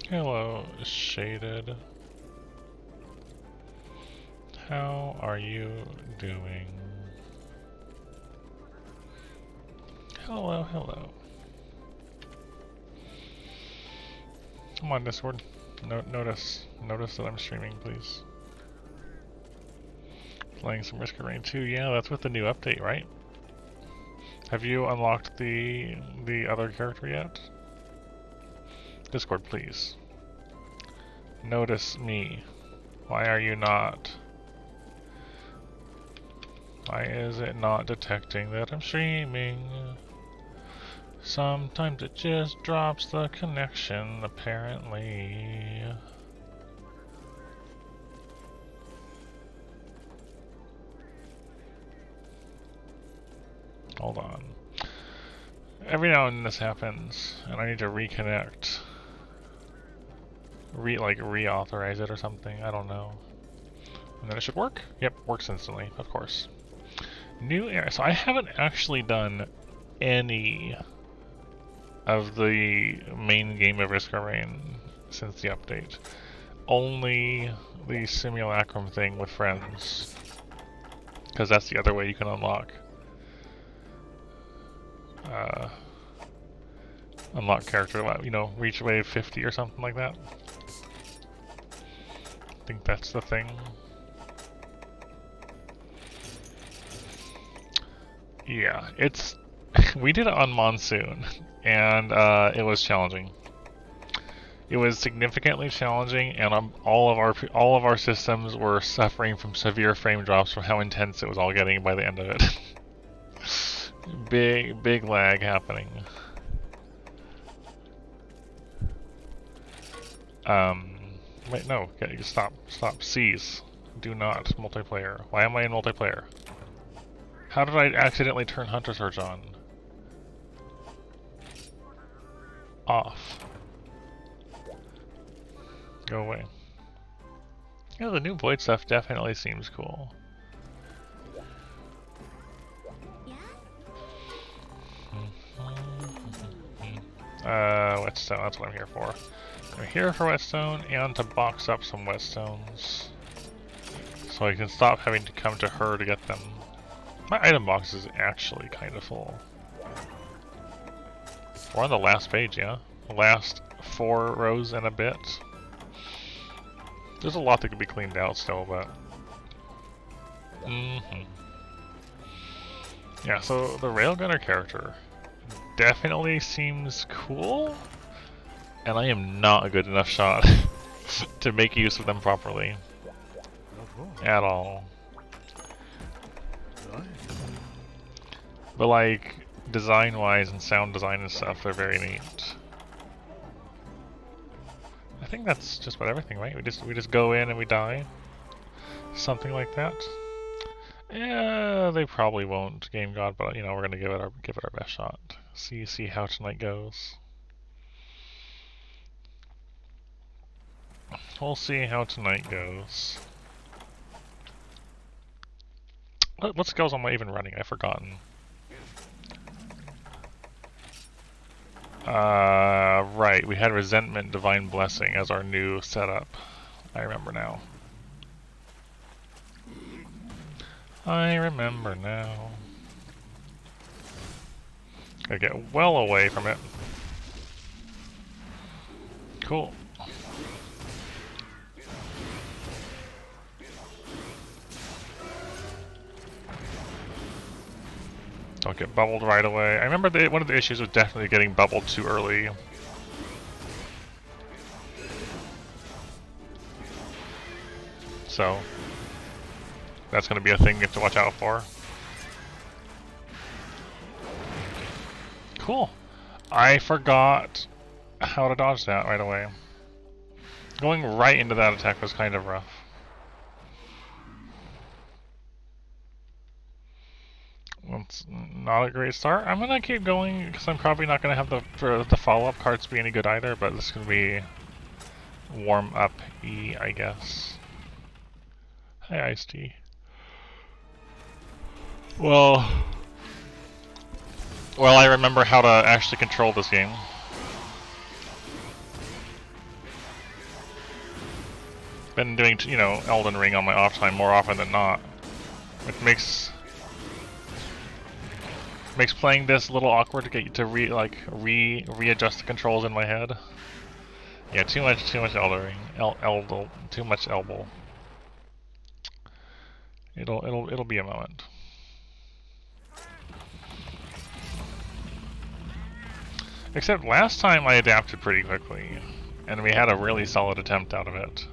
Hello, Shaded. How are you doing? Hello, hello. Come on, Discord. Notice that I'm streaming, please. Playing some Risk of Rain 2. Yeah, that's with the new update, right? Have you unlocked the other character yet? Discord, please. Notice me. Why are you not? Why is it not detecting that I'm streaming? Sometimes it just drops the connection, apparently. Hold on. Every now and then this happens, and I need to reconnect. Reauthorize it or something, I don't know. And then it should work? Yep, works instantly, of course. New area. So I haven't actually done any of the main game of Risk of Rain since the update. Only the simulacrum thing with friends. Because that's the other way you can unlock. Unlock character, you know, reach wave 50 or something like that. I think that's the thing. Yeah, it's... we did it on Monsoon, and it was challenging. It was significantly challenging, and all of our systems were suffering from severe frame drops from how intense it was all getting by the end of it. Big lag happening. Wait, no, okay, stop. Cease. Do not multiplayer. Why am I in multiplayer? How did I accidentally turn Hunter Surge on? Off. Go away. Yeah, the new Void stuff definitely seems cool. Whetstone, that's what I'm here for. I'm here for Whetstone and to box up some Whetstones. So I can stop having to come to her to get them. My item box is actually kind of full. We're on the last page, yeah? The last 4 rows and a bit. There's a lot that could be cleaned out still, but... Yeah, so the Railgunner character definitely seems cool, and I am not a good enough shot to make use of them properly. At all. But like, design-wise and sound design and stuff, they're very neat. I think that's just about everything, right? We just go in and we die? Something like that? Yeah, they probably won't, Game God, but you know, we're gonna give it our best shot. See how tonight goes. We'll see how tonight goes. What skills am I even running? I've forgotten. Right, we had Resentment, Divine Blessing as our new setup. I remember now. I remember now. Gotta get well away from it. Cool. Don't get bubbled right away. I remember one of the issues was definitely getting bubbled too early. So, That's going to be a thing you have to watch out for. Cool. I forgot how to dodge that right away. Going right into that attack was kind of rough. That's not a great start. I'm gonna keep going because I'm probably not gonna have the follow-up cards be any good either. But this is gonna be warm up E, I guess. Hi, Ice Tea. Well, I remember how to actually control this game. Been doing, you know, Elden Ring on my off time more often than not. It makes playing this a little awkward to get you to readjust the controls in my head. Yeah, too much Elden Ring, too much elbow. It'll be a moment. Except last time I adapted pretty quickly, and we had a really solid attempt out of it.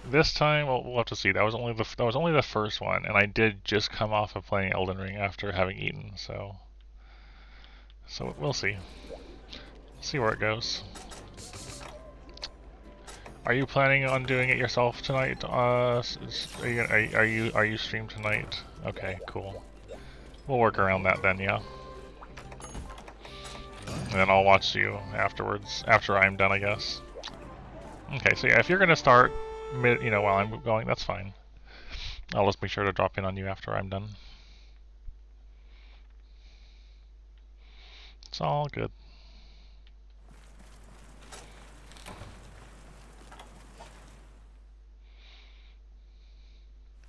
This time, we'll have to see. That was only the first one, and I did just come off of playing Elden Ring after having eaten, so we'll see. See where it goes. Are you planning on doing it yourself tonight? Are you stream tonight? Okay, cool. We'll work around that then, yeah. And then I'll watch you afterwards, after I'm done, I guess. Okay, so yeah, if you're gonna start while I'm going, that's fine. I'll just make sure to drop in on you after I'm done. It's all good.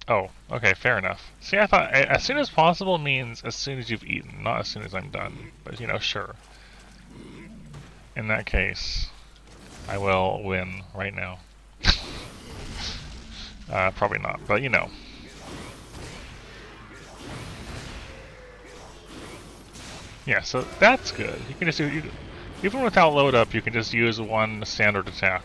Oh, okay, fair enough. See, I thought as soon as possible means as soon as you've eaten, not as soon as I'm done. But, you know, sure. In that case, I will win right now. Probably not, but you know. Yeah, so that's good. You can just do, even without load up, you can just use one standard attack.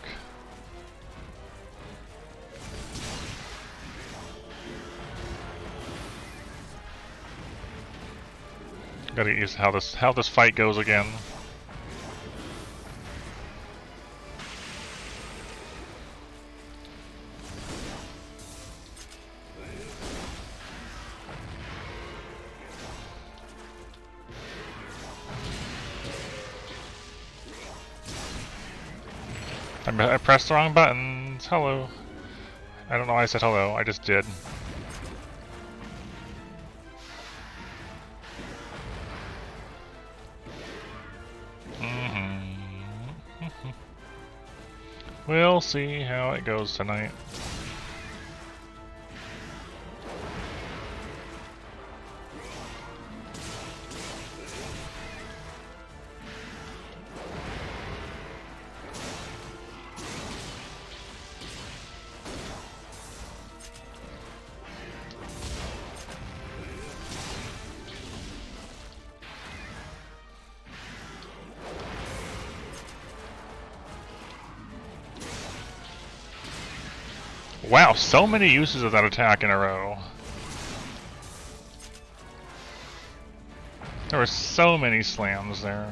Gotta get used to how this fight goes again. I pressed the wrong buttons. Hello. I don't know why I said hello. I just did. We'll see how it goes tonight. Wow, so many uses of that attack in a row. There were so many slams there.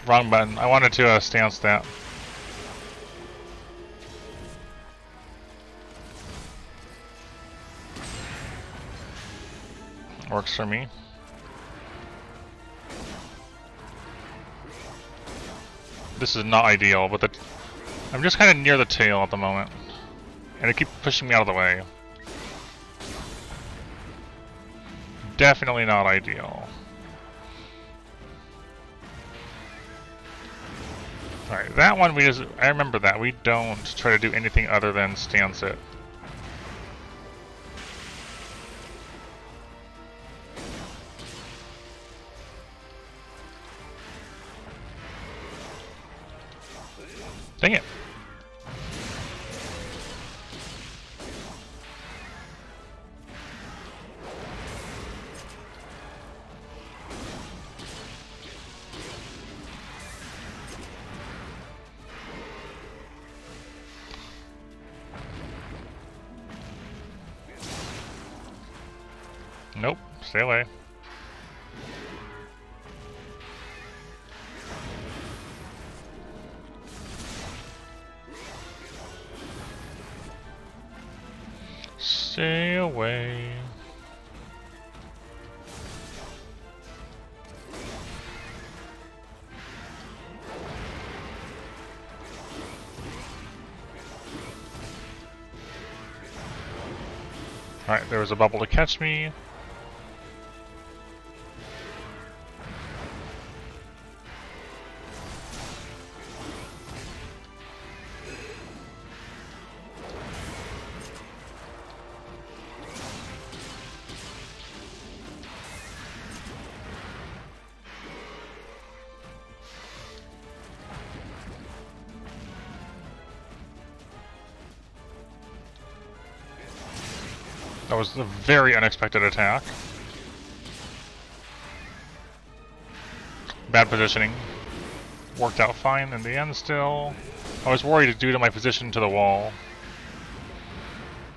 Wrong button. I wanted to stance that. Works for me. This is not ideal, but I'm just kind of near the tail at the moment. And it keeps pushing me out of the way. Definitely not ideal. Alright, that one I remember that. We don't try to do anything other than stance it. Dang it. Nope, stay away. Stay away. Alright, there was a bubble to catch me. That was a very unexpected attack. Bad positioning. Worked out fine in the end still. I was worried due to my position to the wall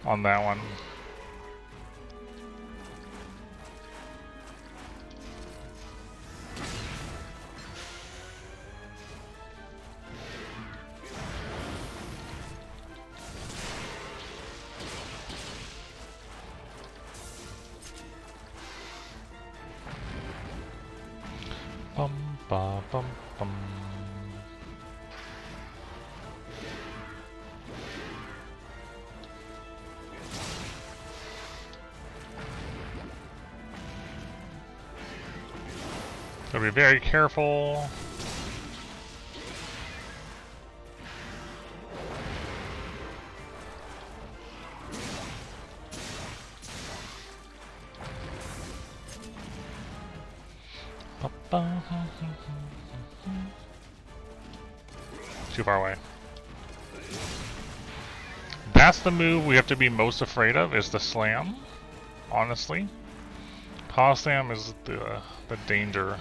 on that one. Bum ba bum bum. Gotta be very careful. Too far away. That's the move we have to be most afraid of, is the slam, honestly. Pause slam is the danger.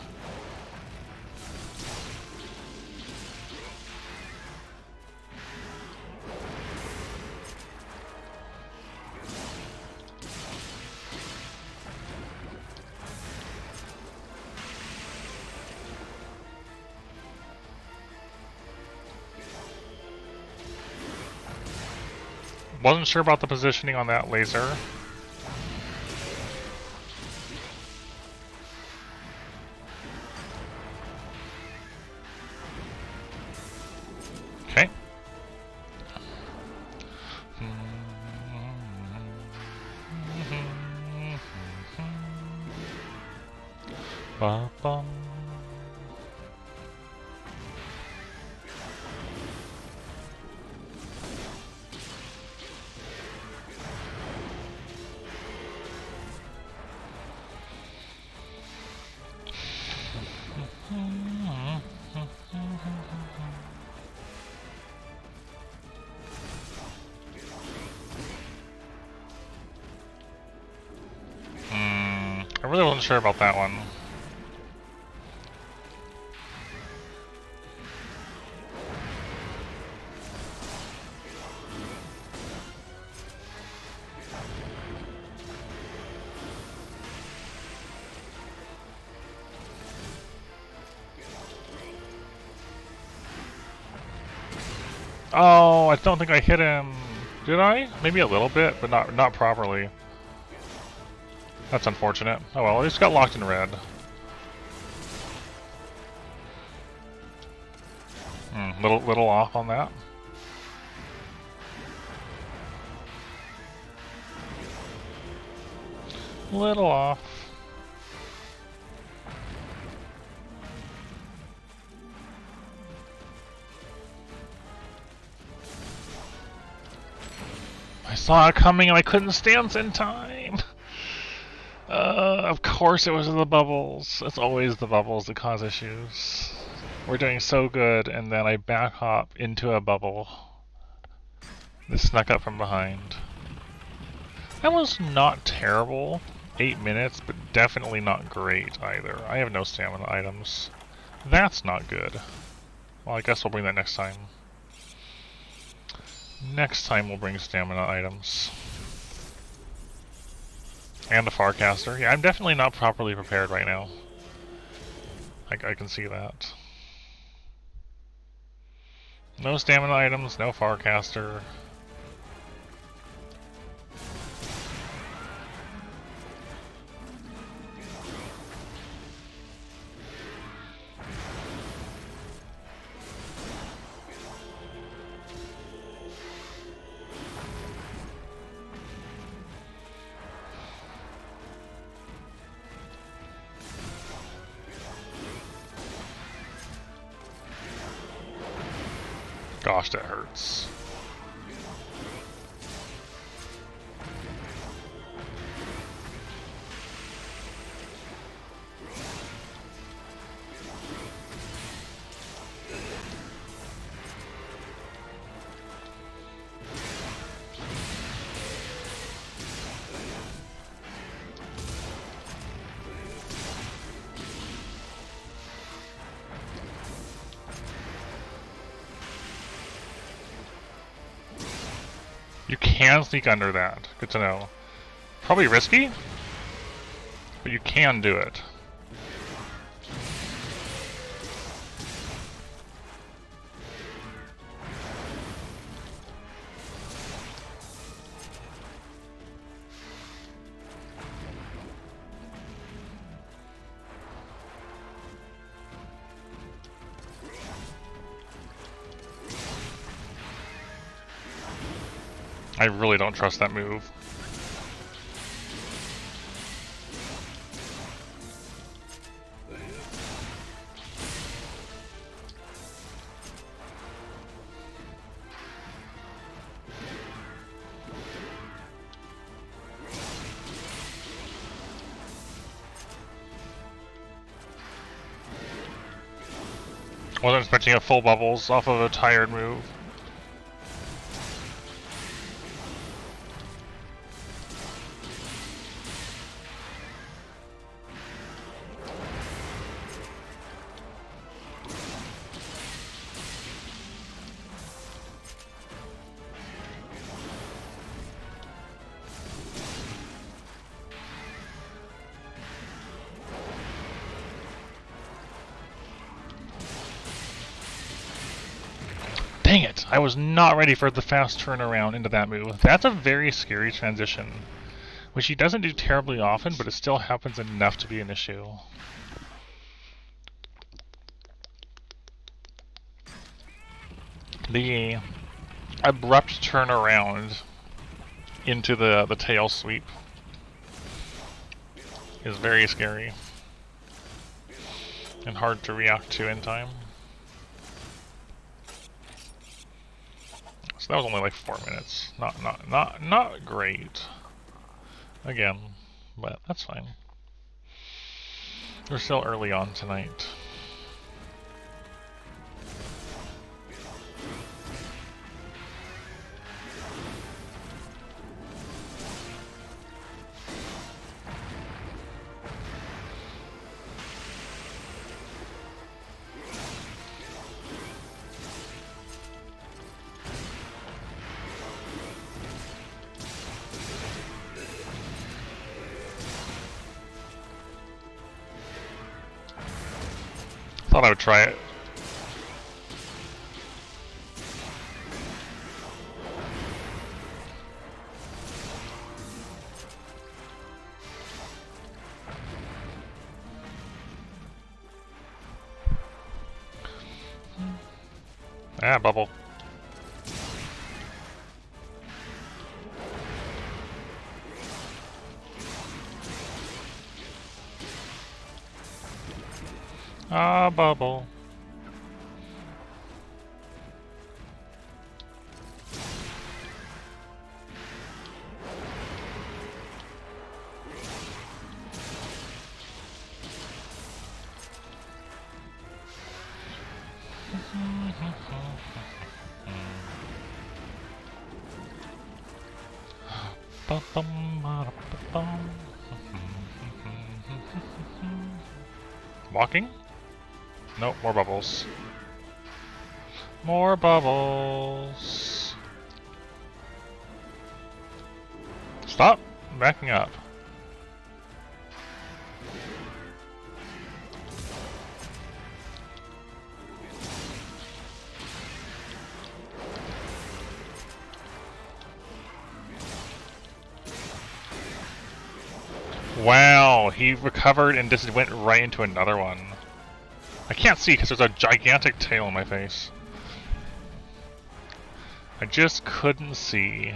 Wasn't sure about the positioning on that laser. Okay. Ba-bum. I really wasn't sure about that one. Oh, I don't think I hit him. Did I? Maybe a little bit, but not properly. That's unfortunate. Oh well, I just got locked in red. Little off on that. Little off. I saw it coming and I couldn't stance in time. Of course it was the bubbles. It's always the bubbles that cause issues. We're doing so good, and then I back hop into a bubble. It snuck up from behind. That was not terrible. 8 minutes, but definitely not great either. I have no stamina items. That's not good. Well, I guess we'll bring that next time. Next time we'll bring stamina items. And the Farcaster. Yeah, I'm definitely not properly prepared right now. I can see that. No stamina items, no Farcaster. Gosh, that hurts. You can sneak under that. Good to know. Probably risky, but you can do it. I really don't trust that move. Wasn't expecting a full bubbles off of a tired move. Dang it! I was not ready for the fast turnaround into that move. That's a very scary transition, which he doesn't do terribly often, but it still happens enough to be an issue. The abrupt turnaround into the tail sweep is very scary and hard to react to in time. So that was only like 4 minutes. Not great. Again, but that's fine. We're still early on tonight. Thought I would try it. Ah, bubble. Ah, bubble. Walking? Nope, more bubbles. More bubbles. Stop backing up. Wow, he recovered and just went right into another one. I can't see because there's a gigantic tail in my face. I just couldn't see.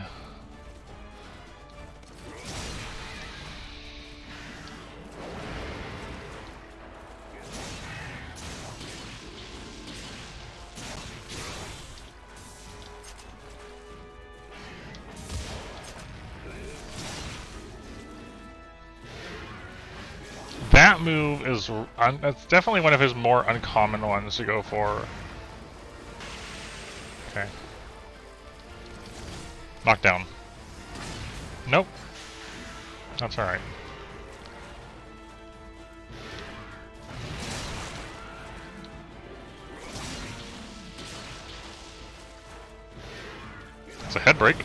That move is it's definitely one of his more uncommon ones to go for. Okay. Knockdown. Nope. That's alright. It's a head break.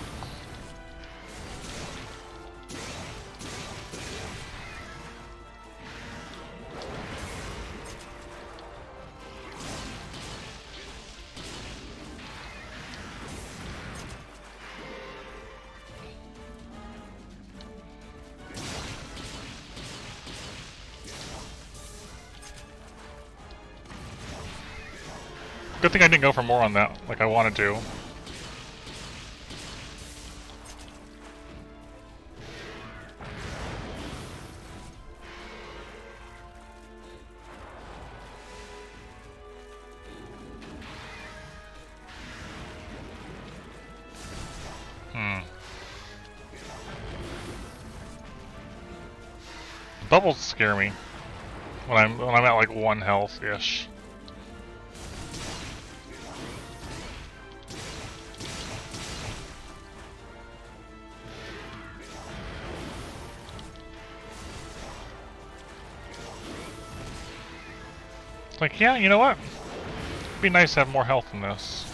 Good thing I didn't go for more on that, like I wanted to. Bubbles scare me when I'm at like 1 health ish. Like, yeah, you know what? It'd be nice to have more health in this.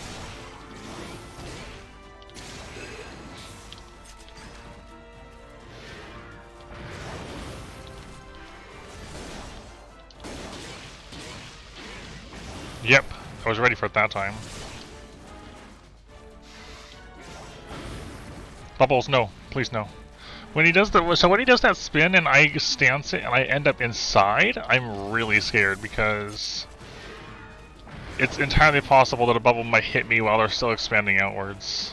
Yep, I was ready for it that time. Bubbles, no, please no. When he does that spin and I stance it and I end up inside, I'm really scared because it's entirely possible that a bubble might hit me while they're still expanding outwards.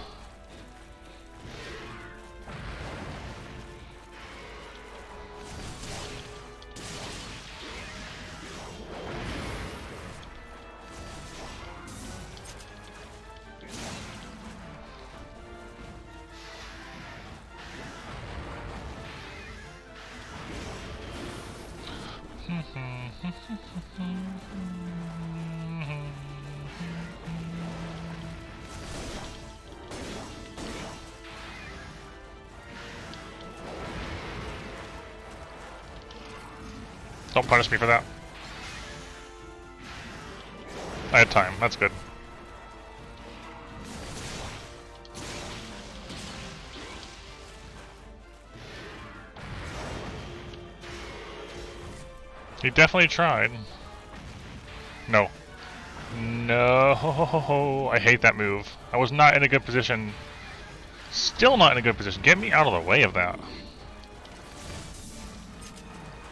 Don't punish me for that. I had time, that's good. He definitely tried. No. No, I hate that move. I was not in a good position. Still not in a good position. Get me out of the way of that.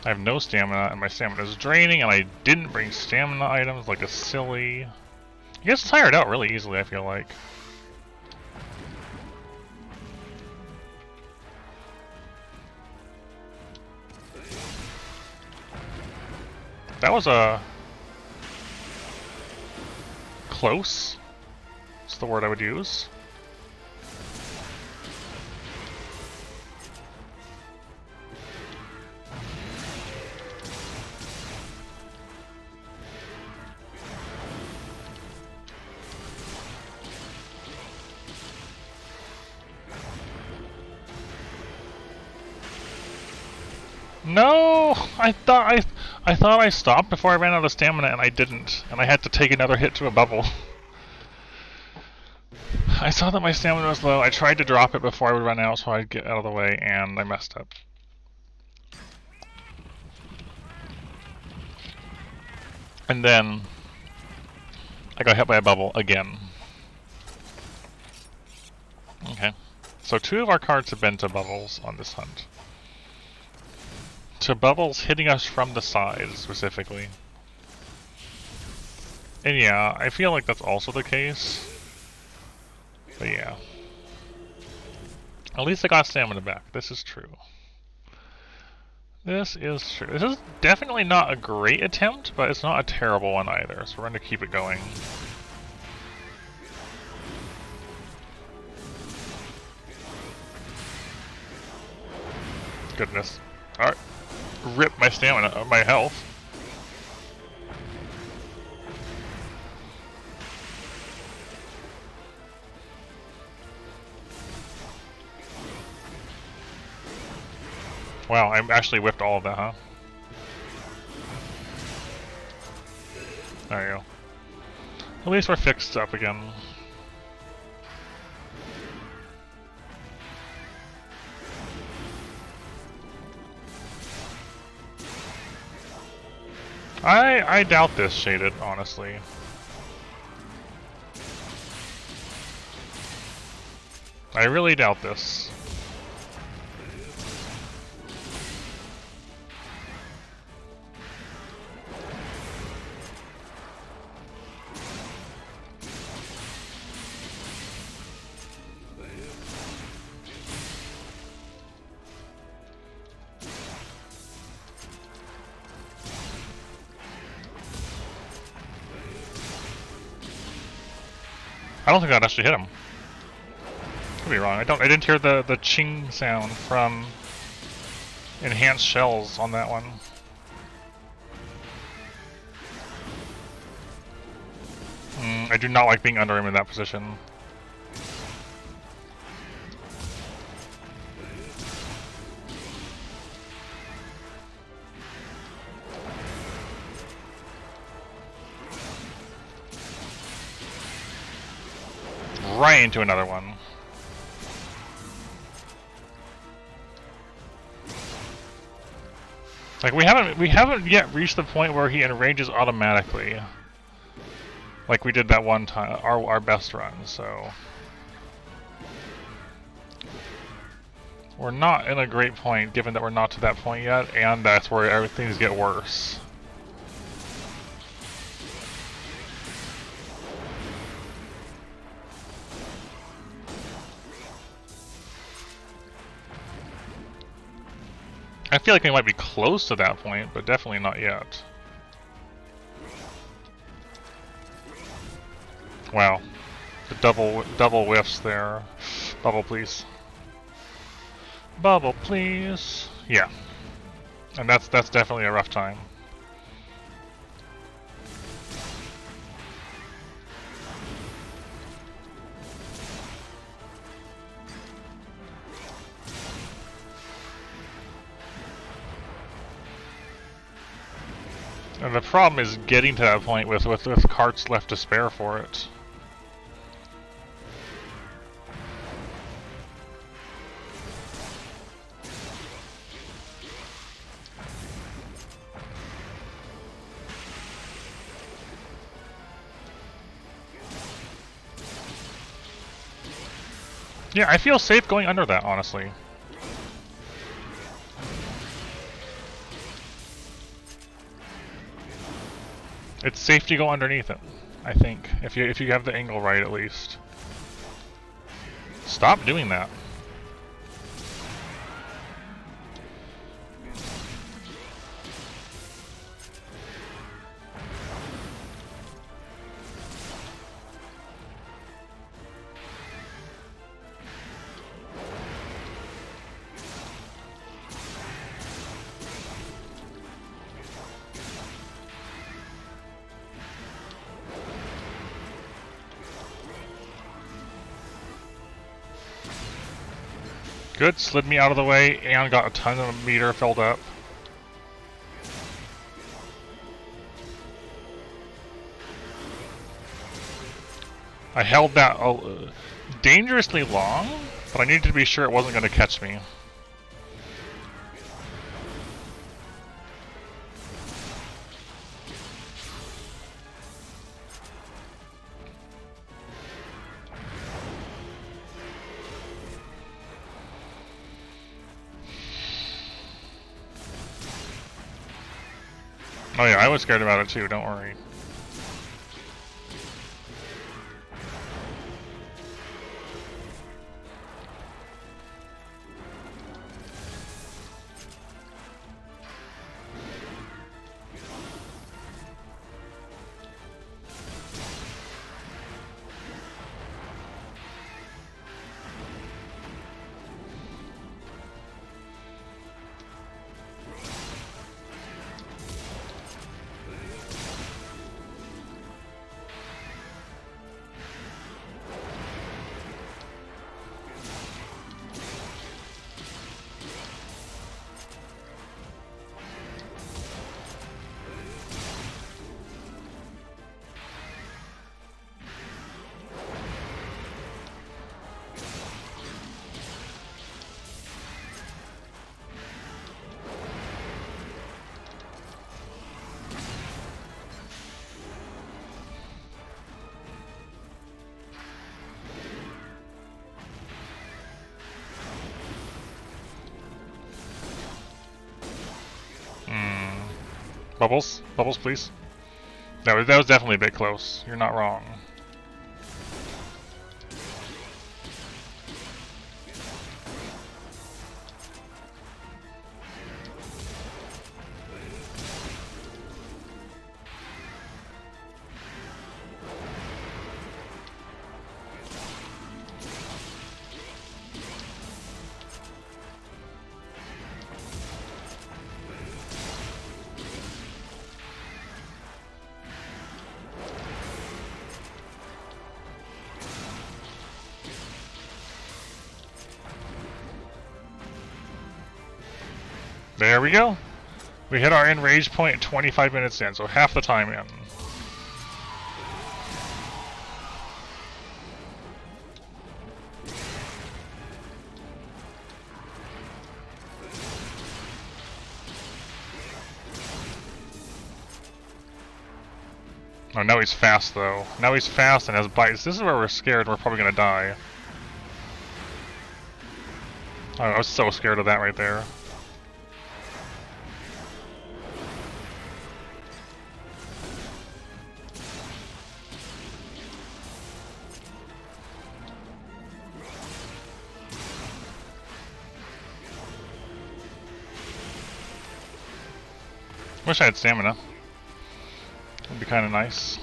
I have no stamina, and my stamina is draining, and I didn't bring stamina items like a silly... He gets tired out really easily, I feel like. That was a... close? That's the word I would use. No! I thought I stopped before I ran out of stamina and I didn't. And I had to take another hit to a bubble. I saw that my stamina was low. I tried to drop it before I would run out so I'd get out of the way, and I messed up. And then I got hit by a bubble again. Okay. So 2 of our cards have been to bubbles on this hunt. to bubbles hitting us from the side, specifically. And yeah, I feel like that's also the case. But yeah. At least I got stamina back. This is true. This is true. This is definitely not a great attempt, but it's not a terrible one either, so we're going to keep it going. Goodness. Alright. Rip my stamina, my health. Wow, I actually whipped all of that, huh? There you go. At least we're fixed up again. I doubt this, Shaded, honestly. I really doubt this. I don't think that actually hit him. Could be wrong. I didn't hear the ching sound from enhanced shells on that one. I do not like being under him in that position. Right into another one. Like we haven't yet reached the point where he enrages automatically. Like we did that one time, our best run, so we're not in a great point given that we're not to that point yet, and that's where things get worse. I feel like we might be close to that point, but definitely not yet. Wow. The double whiffs there. Bubble, please. Bubble, please. Yeah. And that's definitely a rough time. And the problem is getting to that point with carts left to spare for it. Yeah, I feel safe going under that, honestly. It's safe to go underneath it, I think, if you have the angle right at least. Stop doing that. Good, slid me out of the way and got a ton of meter filled up. I held that dangerously long, but I needed to be sure it wasn't going to catch me. Oh yeah, I was scared about it too, don't worry. Bubbles? Bubbles, please. That was definitely a bit close. You're not wrong. There we go. We hit our enrage point 25 minutes in, so half the time in. Oh, now he's fast though. Now he's fast and has bites. This is where we're scared we're probably gonna die. Oh, I was so scared of that right there. Wish I had stamina. Would be kind of nice.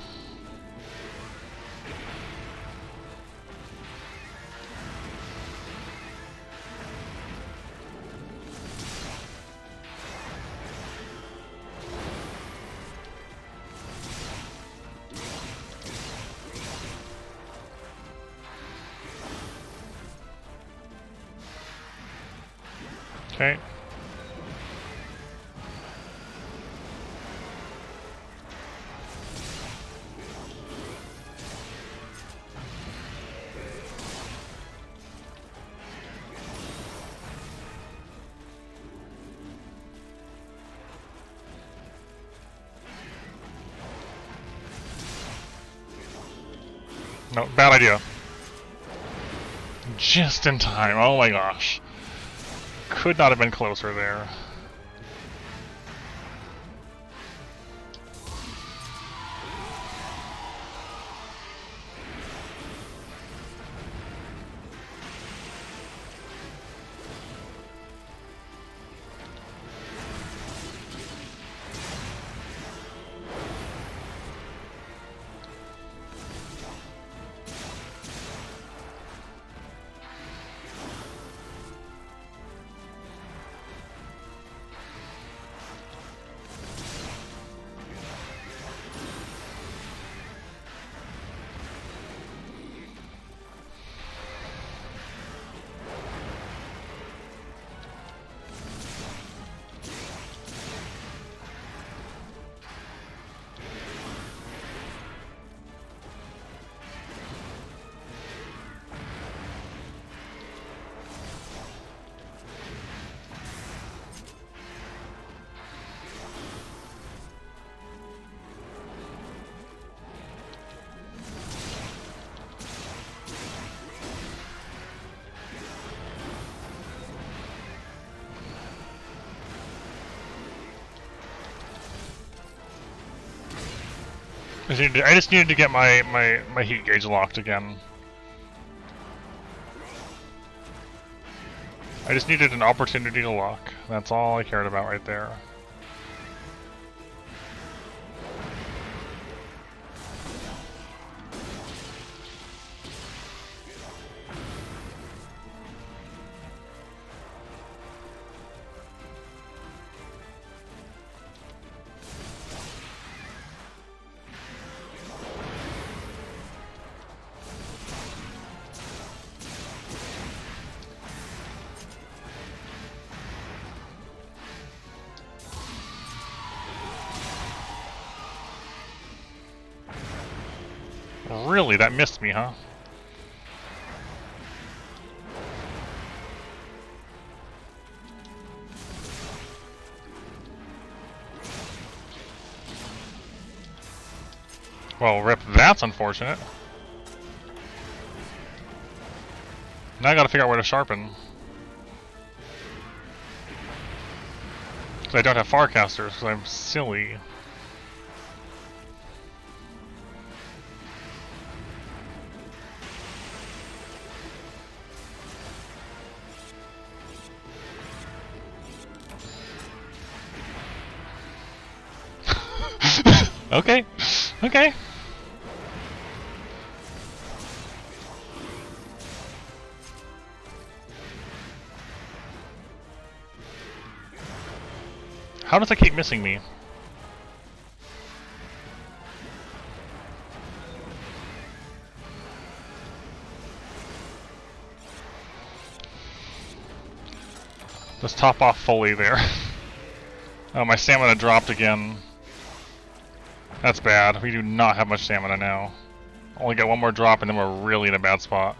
Okay. No, bad idea. Just in time. Oh my gosh. Could not have been closer there. I just needed to get my heat gauge locked again. I just needed an opportunity to lock. That's all I cared about right there. Really? That missed me, huh? Well, rip, that's unfortunate. Now I gotta figure out where to sharpen. Because I don't have Farcasters, because I'm silly. Okay. Okay. How does it keep missing me? Let's top off fully there. Oh, my stamina dropped again. That's bad. We do not have much stamina now. Only got one more drop and then we're really in a bad spot.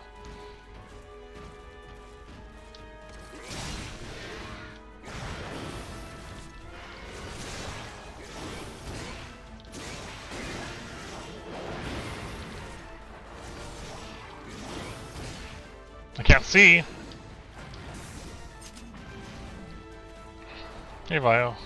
I can't see. Hey, Vio.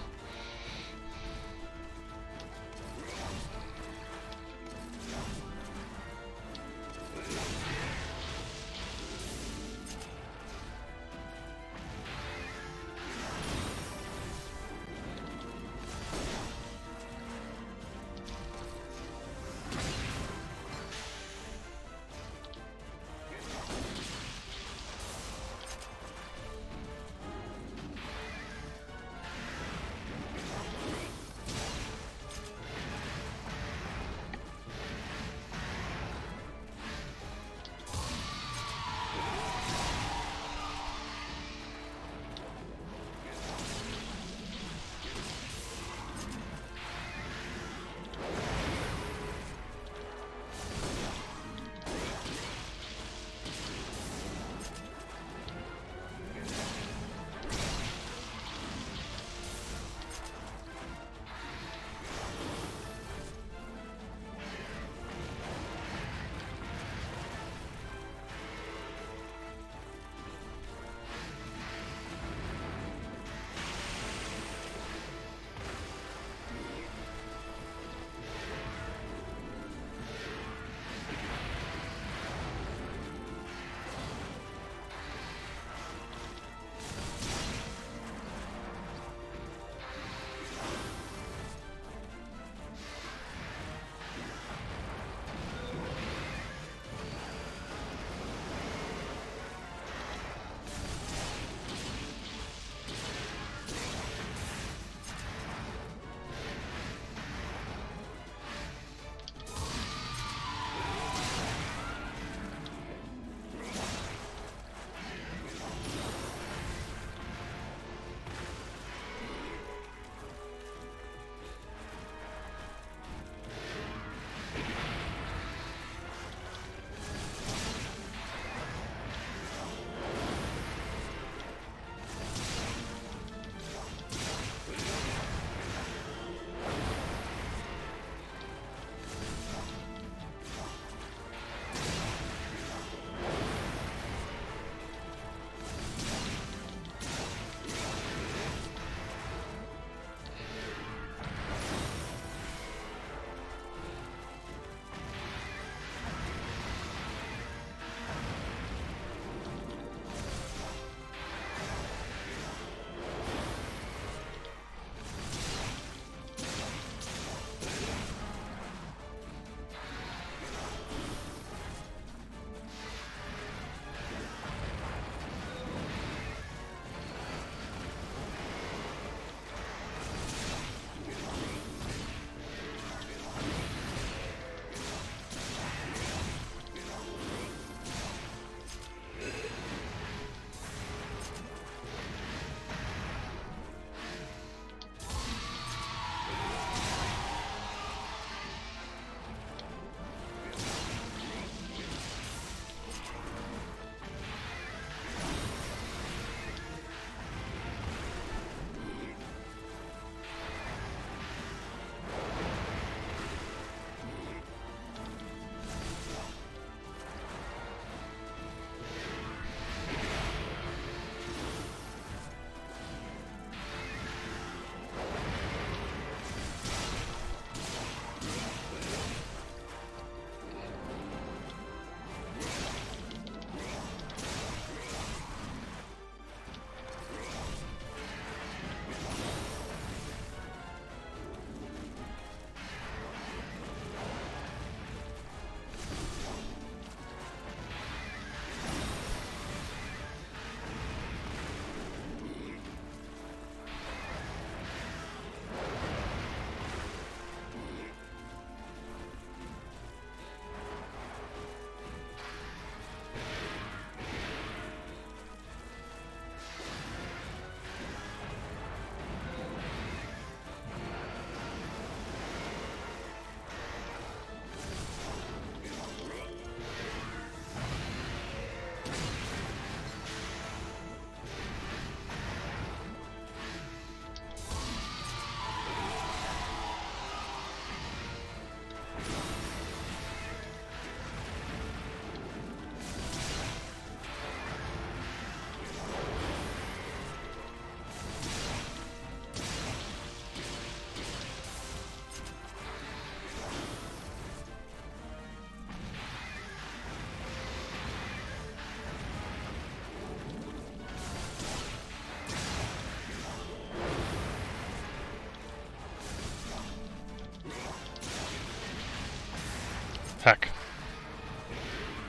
Heck.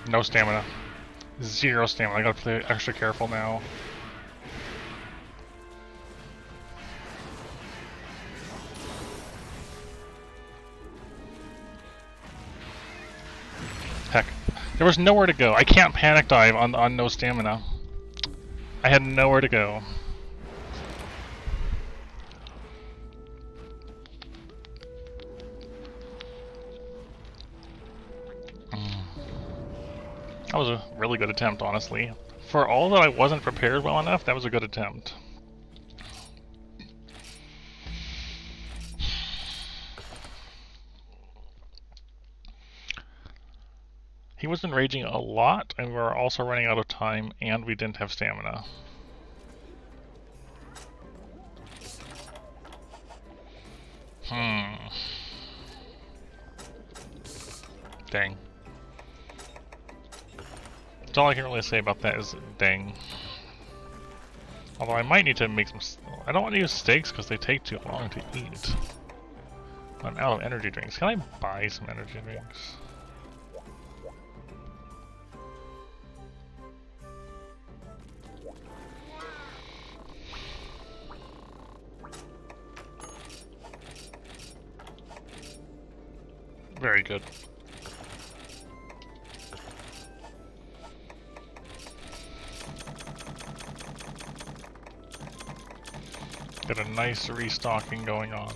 No stamina. Zero stamina. I gotta play extra careful now. Heck. There was nowhere to go. I can't panic dive on no stamina. I had nowhere to go. That was a really good attempt, honestly. For all that I wasn't prepared well enough, that was a good attempt. He was enraging a lot, and we were also running out of time, and we didn't have stamina. Dang. That's all I can really say about that is dang. Although I might need to make some... I don't want to use steaks because they take too long to eat. I'm out of energy drinks. Can I buy some energy drinks? Very good. Get a nice restocking going on.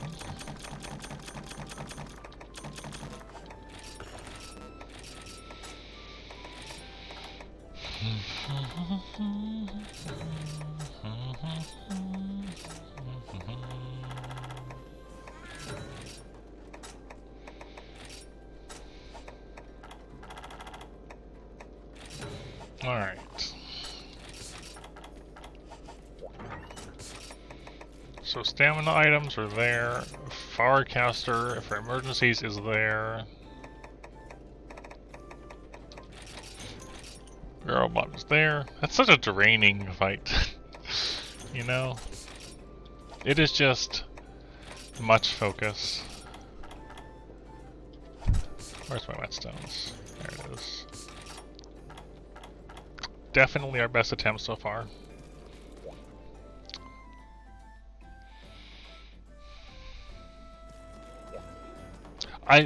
All right. So stamina items are there. Farcaster for emergencies is there. Robot is there. That's such a draining fight. You know? It is just much focus. Where's my whetstones? There it is. Definitely our best attempt so far.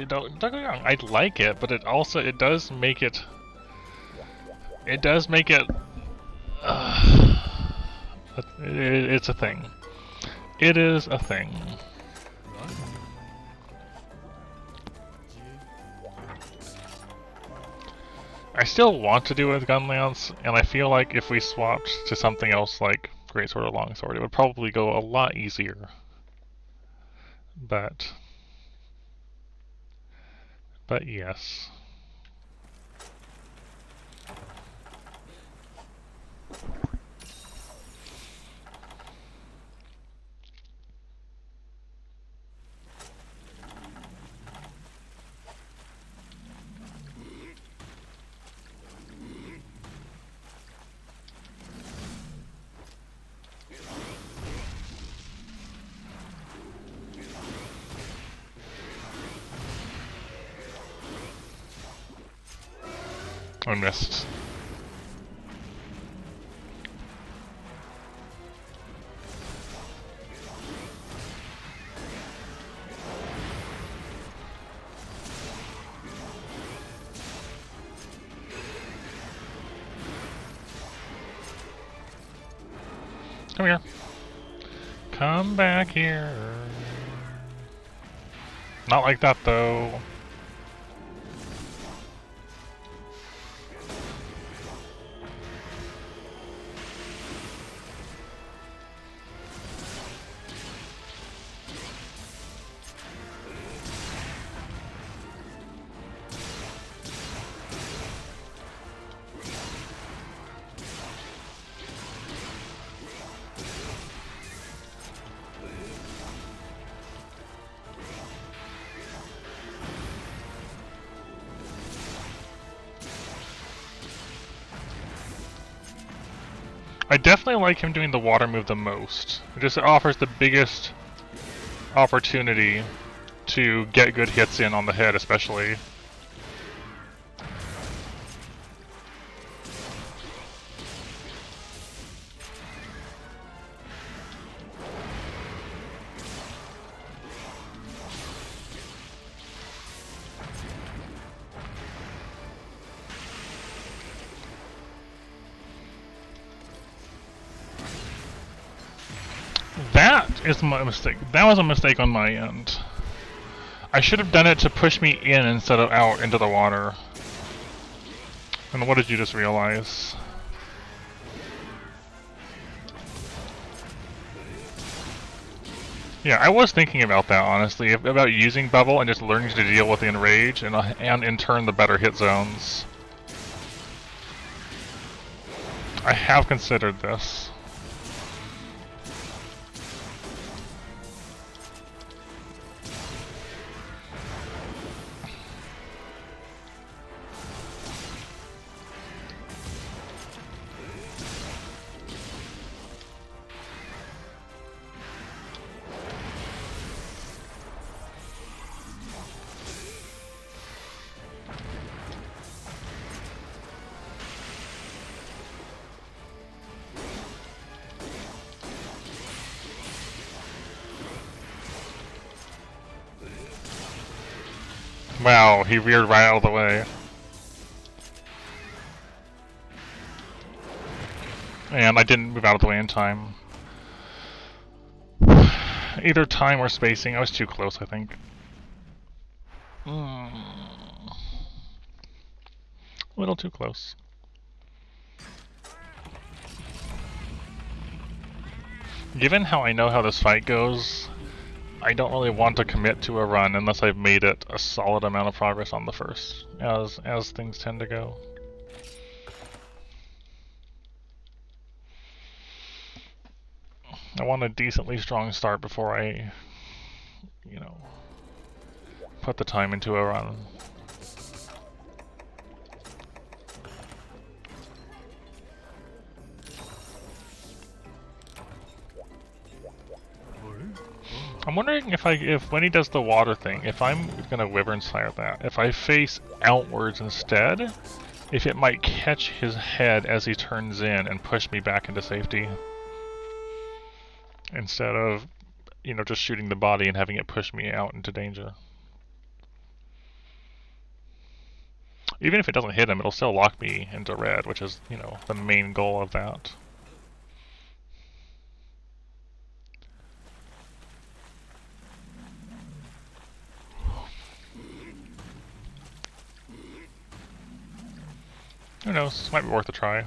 Don't get me wrong, I like it, but it does make it it's a thing. It is a thing. I still want to do it with Gunlance, and I feel like if we swapped to something else like Greatsword or Longsword, it would probably go a lot easier. But yes. I missed. Come here. Come back here. Not like that, though. I definitely like him doing the water move the most. It just offers the biggest opportunity to get good hits in on the head, especially. is my mistake. That was a mistake on my end. I should have done it to push me in instead of out into the water. And what did you just realize? Yeah, I was thinking about that, honestly, about using Bubble and just learning to deal with the Enrage and in turn the better hit zones. I have considered this. Wow, he veered right out of the way. And I didn't move out of the way in time. Either time or spacing, I was too close, I think. A little too close. Given how I know how this fight goes, I don't really want to commit to a run unless I've made it a solid amount of progress on the first, as things tend to go. I want a decently strong start before I, you know, put the time into a run. I'm wondering if when he does the water thing, if I'm gonna Wyvern Sire that, if I face outwards instead, if it might catch his head as he turns in and push me back into safety. Instead of, you know, just shooting the body and having it push me out into danger. Even if it doesn't hit him, it'll still lock me into red, which is, you know, the main goal of that. Who knows? This might be worth a try.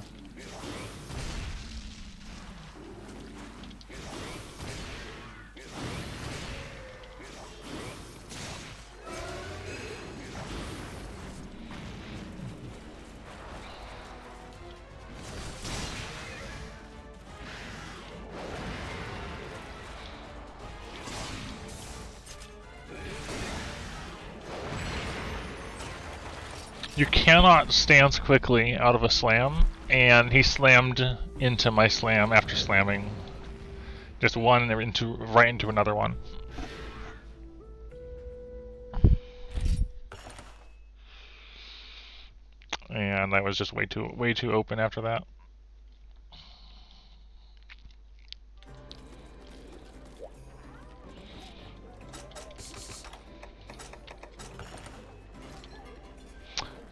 You cannot stance quickly out of a slam, and he slammed into my slam after slamming. Just one right into another one. And I was just way too open after that.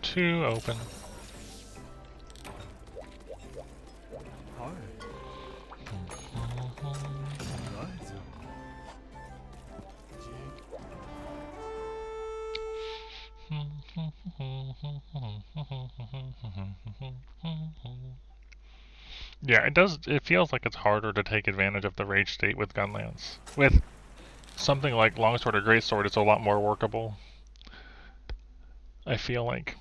Too open. Yeah, it feels like it's harder to take advantage of the rage state with Gunlance. With something like Longsword or Greatsword, it's a lot more workable. I feel like.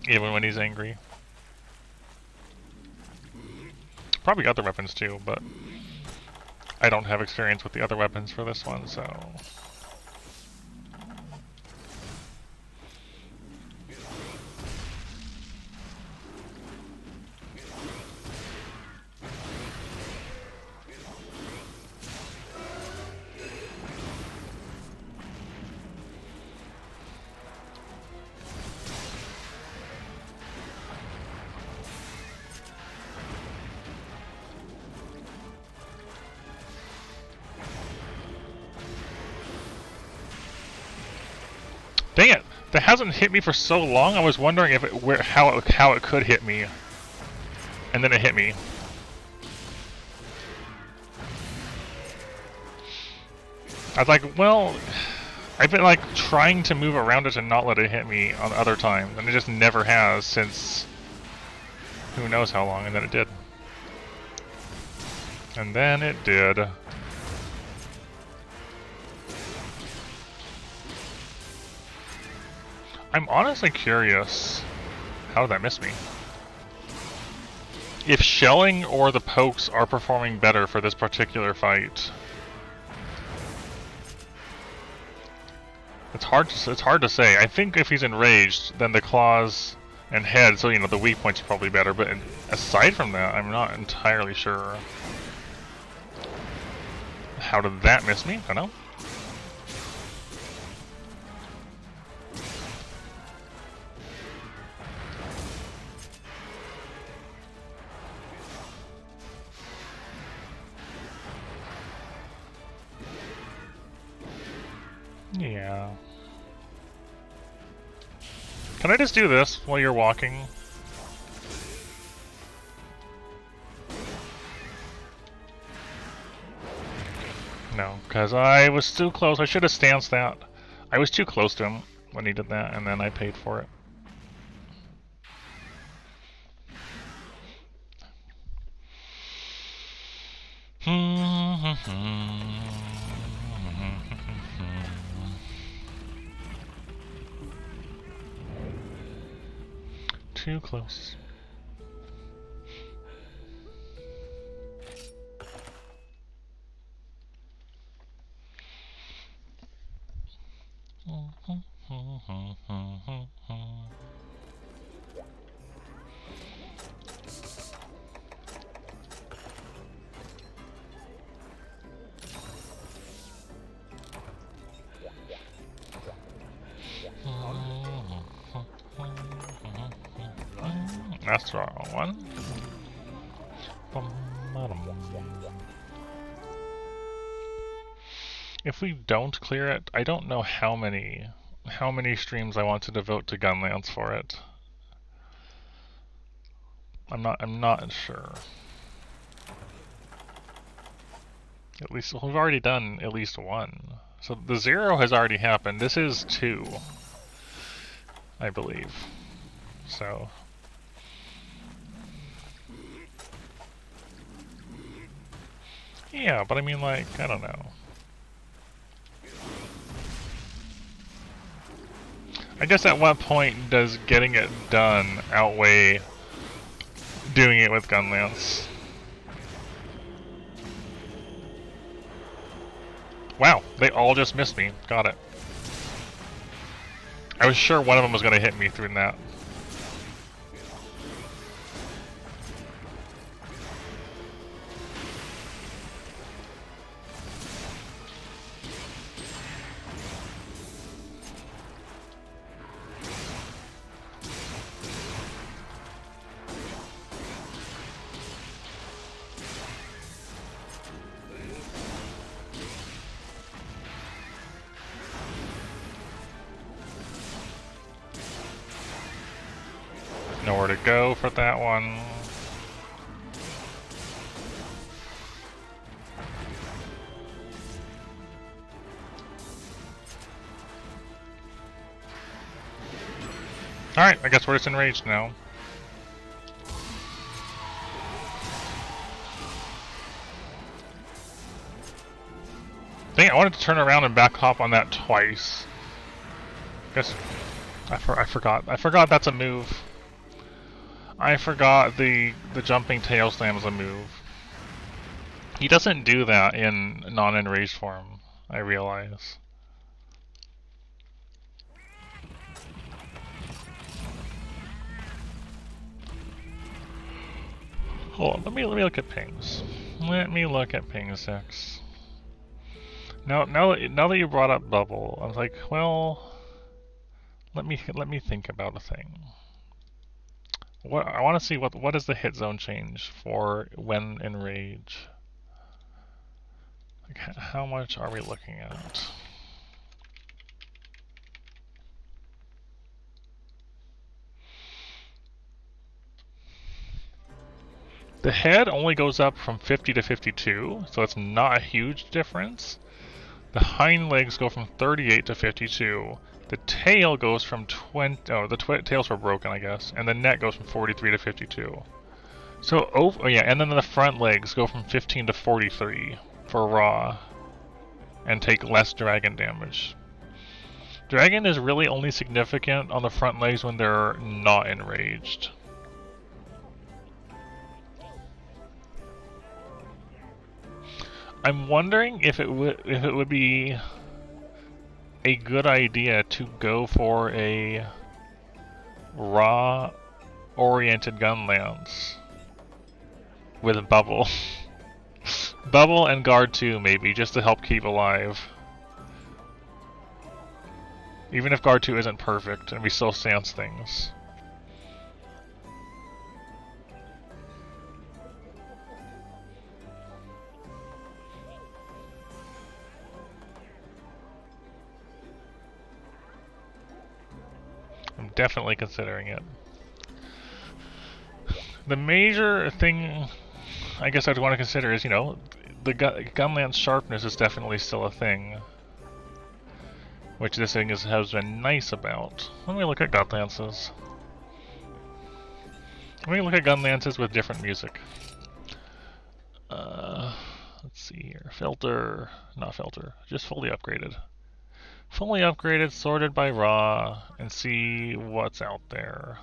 Even when he's angry. Probably other weapons too, but I don't have experience with the other weapons for this one, so... Dang it! That hasn't hit me for so long. I was wondering if how it could hit me, and then it hit me. I was like, well, I've been like trying to move around it and not let it hit me on other times, and it just never has since who knows how long, and then it did. And then it did. I'm honestly curious, how did that miss me? If shelling or the pokes are performing better for this particular fight. It's hard to say. I think if he's enraged, then the claws and head, so you know the weak points are probably better. But aside from that, I'm not entirely sure. How did that miss me? I don't know. Yeah. Can I just do this while you're walking? No, because I was too close. I should have stanced that. I was too close to him when he did that, and then I paid for it. Too close. That's the wrong one. If we don't clear it, I don't know how many streams I want to devote to Gunlance for it. I'm not sure. At least we've already done at least one. So the 0 has already happened. This is 2, I believe. So yeah, but I mean, like, I don't know. I guess at what point does getting it done outweigh doing it with Gunlance? Wow, they all just missed me. Got it. I was sure one of them was going to hit me through that. Nowhere to go for that one. Alright, I guess we're just enraged now. Dang, I wanted to turn around and back hop on that twice. Guess I forgot. I forgot that's a move. I forgot the jumping tail slam is a move. He doesn't do that in non-enraged form, I realize. Hold on, let me look at pings. Let me look at ping 6. Now that you brought up bubble, I was like, well, let me think about a thing. What I want to see what is the hit zone change for when enrage? Like, how much are we looking at? The head only goes up from 50 to 52, so it's not a huge difference. The hind legs go from 38 to 52. The tail goes from 20... Oh, the tails were broken, I guess. And the neck goes from 43 to 52. So, oh yeah, and then the front legs go from 15 to 43 for raw. And take less dragon damage. Dragon is really only significant on the front legs when they're not enraged. I'm wondering if it would be a good idea to go for a raw oriented gun lance with bubble. Bubble and guard 2 maybe, just to help keep alive. Even if guard 2 isn't perfect and we still stance things. I'm definitely considering it. The major thing I guess I'd want to consider is, you know, the gun lance sharpness is definitely still a thing. Which this thing has been nice about. Let me look at gun lances. Let me look at gun lances with different music. Let's see here. Filter, not filter, just fully upgraded. Fully upgraded, sorted by raw, and see what's out there.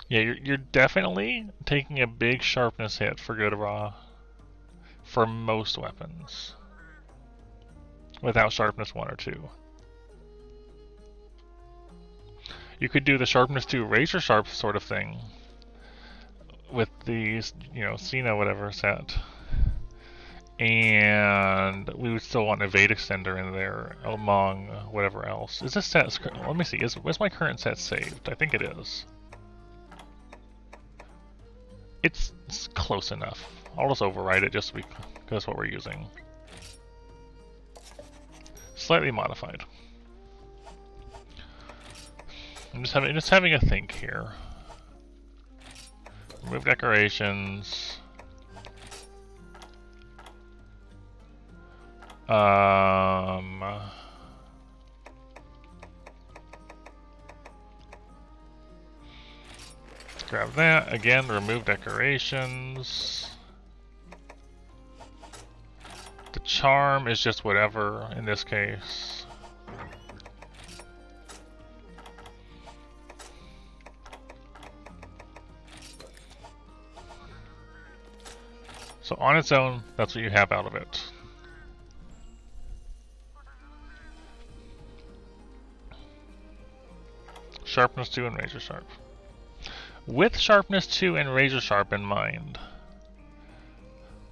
Yeah, you're definitely taking a big sharpness hit for good raw. For most weapons. Without sharpness 1 or 2. You could do the sharpness 2 razor sharp sort of thing. With these, you know, Cena whatever set. And we would still want an evade extender in there among whatever else. Is this set, let me see, is my current set saved? I think it is. It's close enough. I'll just override it just because that's what we're using. Slightly modified. I'm just having a think here. Remove decorations. Grab that. Again, remove decorations. The charm is just whatever in this case. So on its own, that's what you have out of it. Sharpness 2 and razor sharp. With sharpness 2 and razor sharp in mind,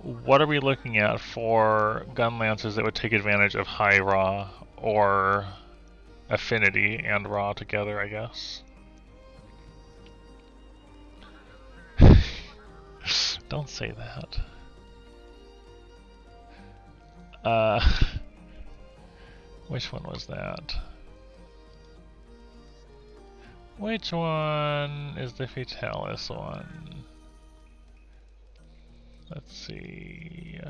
what are we looking at for gun lances that would take advantage of high raw or affinity and raw together, I guess? Don't say that. Which one was that? Which one is the Fatalis one? Let's see.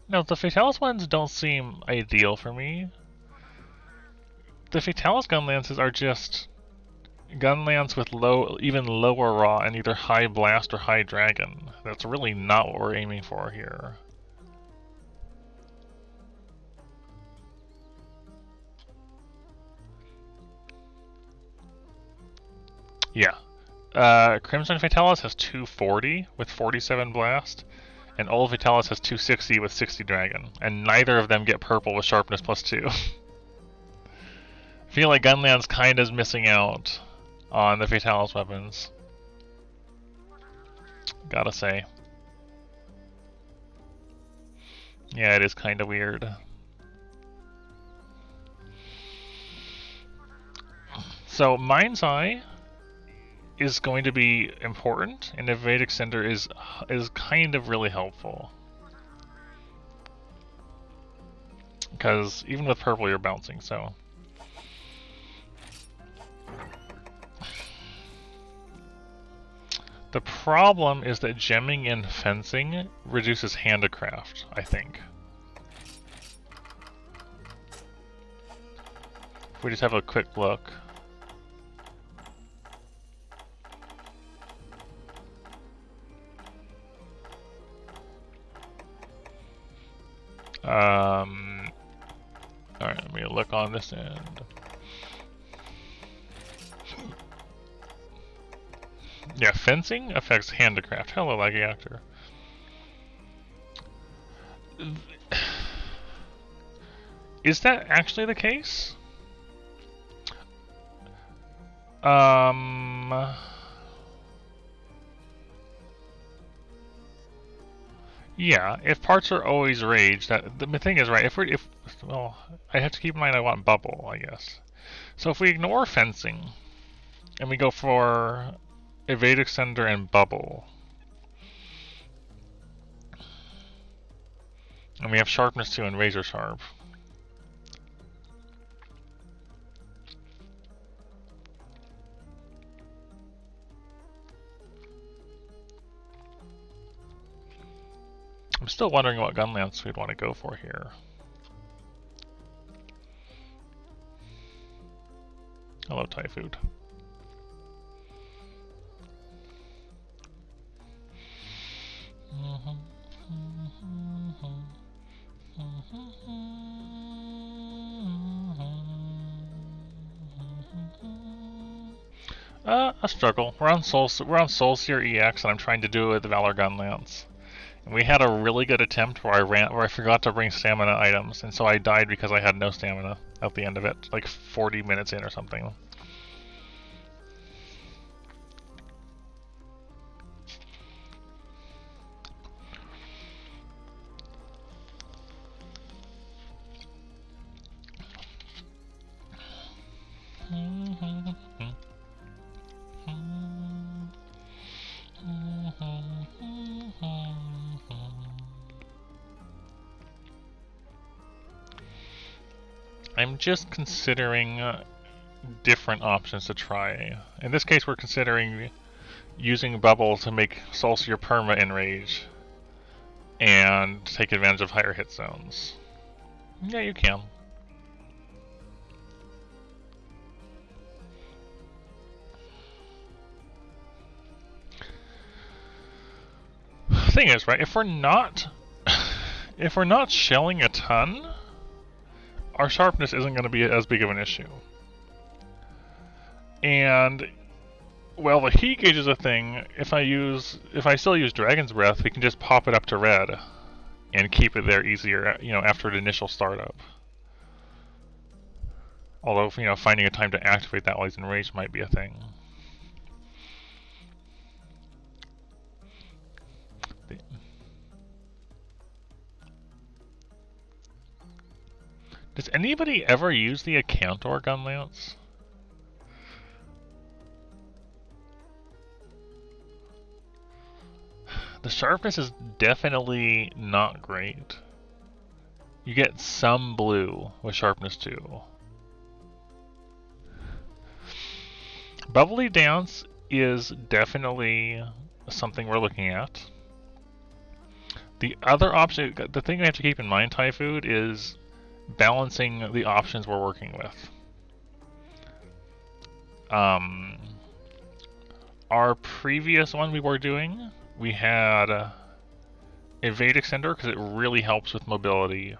No, the Fatalis ones don't seem ideal for me. The Fatalis gun lances are just gun lance with even lower raw and either high blast or high dragon. That's really not what we're aiming for here. Yeah. Crimson Fatalis has 240 with 47 blast, and Old Fatalis has 260 with 60 dragon, and neither of them get purple with sharpness plus 2. I feel like Gunland's kind of missing out on the Fatalis weapons. Gotta say. Yeah, it is kind of weird. So, Mind's Eye is going to be important, and Evade Extender is kind of really helpful. because even with purple you're bouncing, so. The problem is that gemming in fencing reduces handicraft, I think. If we just have a quick look. Alright, let me look on this end. Yeah, fencing affects handicraft. Hello, laggy actor. Is that actually the case? Yeah, if parts are always rage, that the thing is, right, well, I have to keep in mind I want bubble, I guess. So if we ignore fencing, and we go for evade extender and bubble, and we have sharpness 2 and razor sharp. I'm still wondering what gun lance we'd want to go for here. Hello, Thai food. A struggle. We're on Soulseer EX, and I'm trying to do it with the Valour gun lance. And we had a really good attempt where I forgot to bring stamina items, and so I died because I had no stamina at the end of it, like 40 minutes in or something. I'm just considering different options to try. In this case, we're considering using bubble to make Soulseer perma enrage and take advantage of higher hit zones. Yeah, you can. Thing is, right, if we're not shelling a ton, our sharpness isn't going to be as big of an issue. And well, the heat gauge is a thing. If I still use Dragon's Breath, we can just pop it up to red and keep it there easier, you know, after the initial startup. Although, you know, finding a time to activate that while he's enraged might be a thing. Does anybody ever use the Accountor gun lance? The sharpness is definitely not great. You get some blue with sharpness 2. Bubbly Dance is definitely something we're looking at. The other option, the thing we have to keep in mind, Thai food, is balancing the options we're working with. Our previous one we were doing, we had Evade Extender because it really helps with mobility.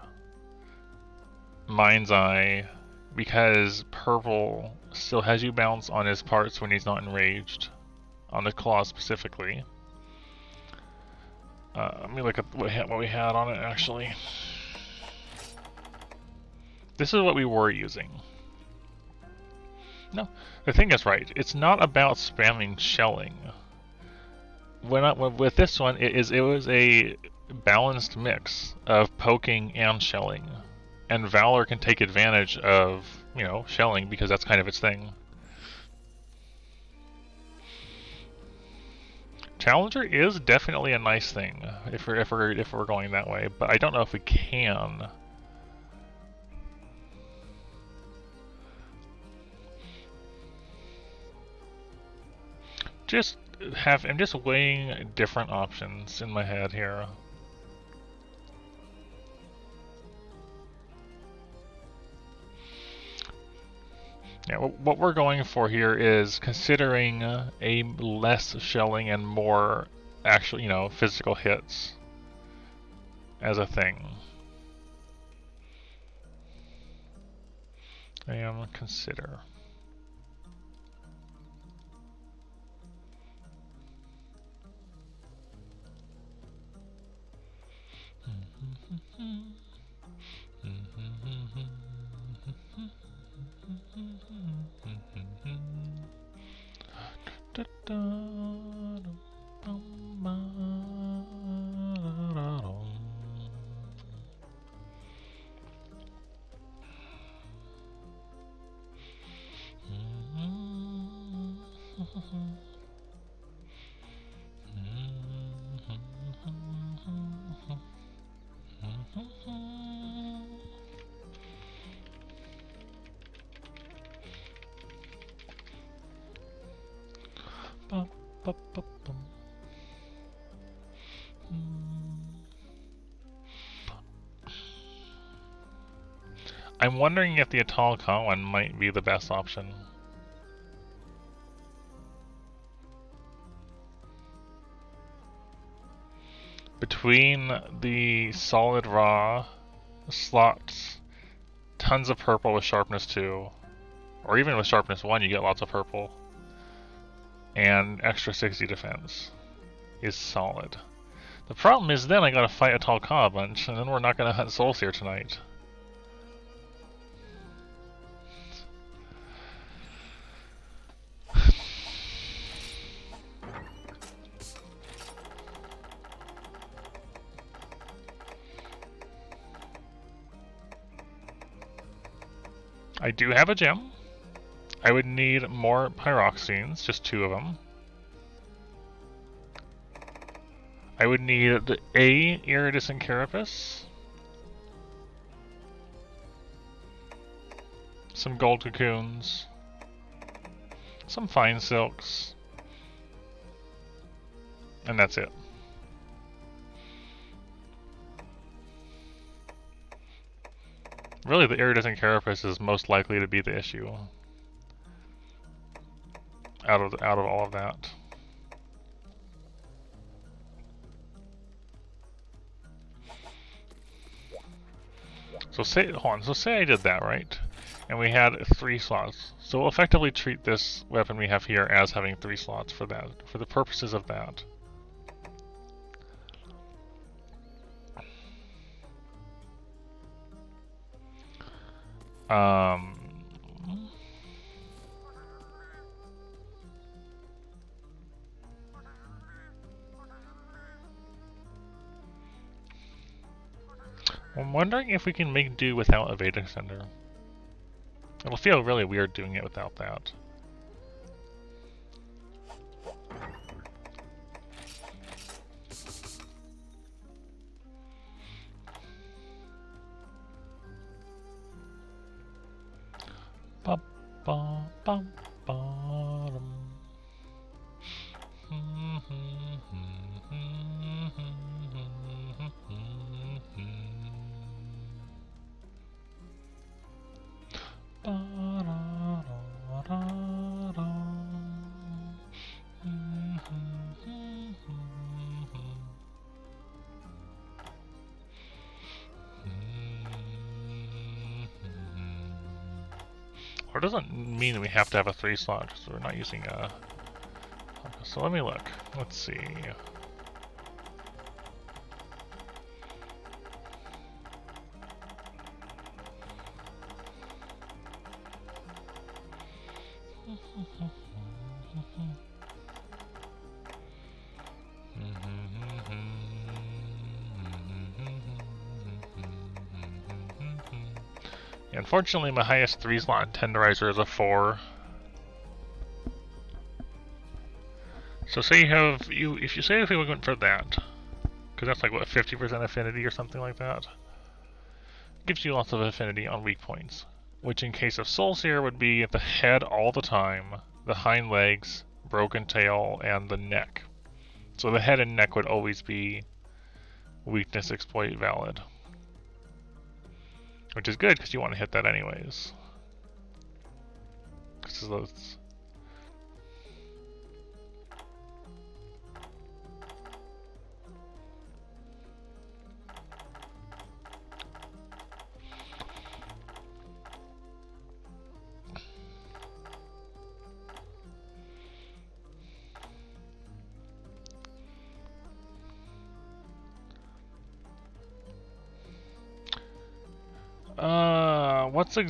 Mind's Eye, because purple still has you bounce on his parts when he's not enraged, on the claw specifically. Let me look at what we had on it actually. This is what we were using. No, the thing is, right, it's not about spamming shelling. With this one, it was a balanced mix of poking and shelling. And Valour can take advantage of, you know, shelling because that's kind of its thing. Challenger is definitely a nice thing if we're going that way, but I don't know if we can. I'm just weighing different options in my head here. Yeah, what we're going for here is considering a less shelling and more actual, you know, physical hits as a thing. I am consider. I'm wondering if the Atoll one might be the best option. Between the solid raw slots, tons of purple with sharpness 2, or even with sharpness 1 you get lots of purple, and extra 60 defense is solid. The problem is then I gotta fight Atoll a bunch, and then we're not gonna hunt Soulseer tonight. I do have a gem. I would need more pyroxenes, just 2 of them. I would need the iridescent carapace, some gold cocoons, some fine silks, and that's it. Really, the iridescent carapace is most likely to be the issue out of all of that. So say I did that, right? And we had 3 slots. So we'll effectively treat this weapon we have here as having 3 slots for that, for the purposes of that. I'm wondering if we can make do without a Veda Extender. It'll feel really weird doing it without that. Or it doesn't mean that we have to have a 3 slot because we're not using a. So let me look. Let's see. Unfortunately, my highest 3 slot tenderizer is a 4. So say you have if we went for that, because that's like what 50% affinity or something like that, gives you lots of affinity on weak points, which in case of Soulseer would be at the head all the time, the hind legs, broken tail, and the neck. So the head and neck would always be weakness exploit valid. Which is good, because you want to hit that anyways. Because those...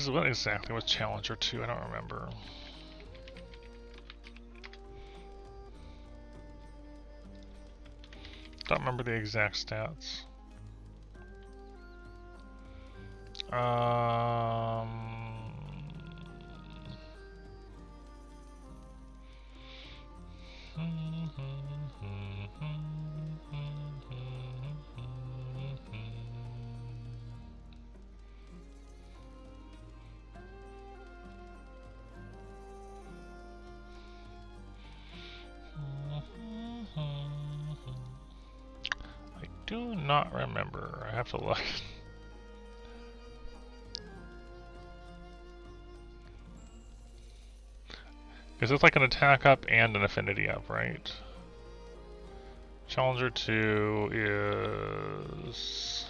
what exactly was Challenger 2? I don't remember. Don't remember the exact stats. I do not remember. I have to look. Because it's like an attack up and an affinity up, right? Challenger 2 is...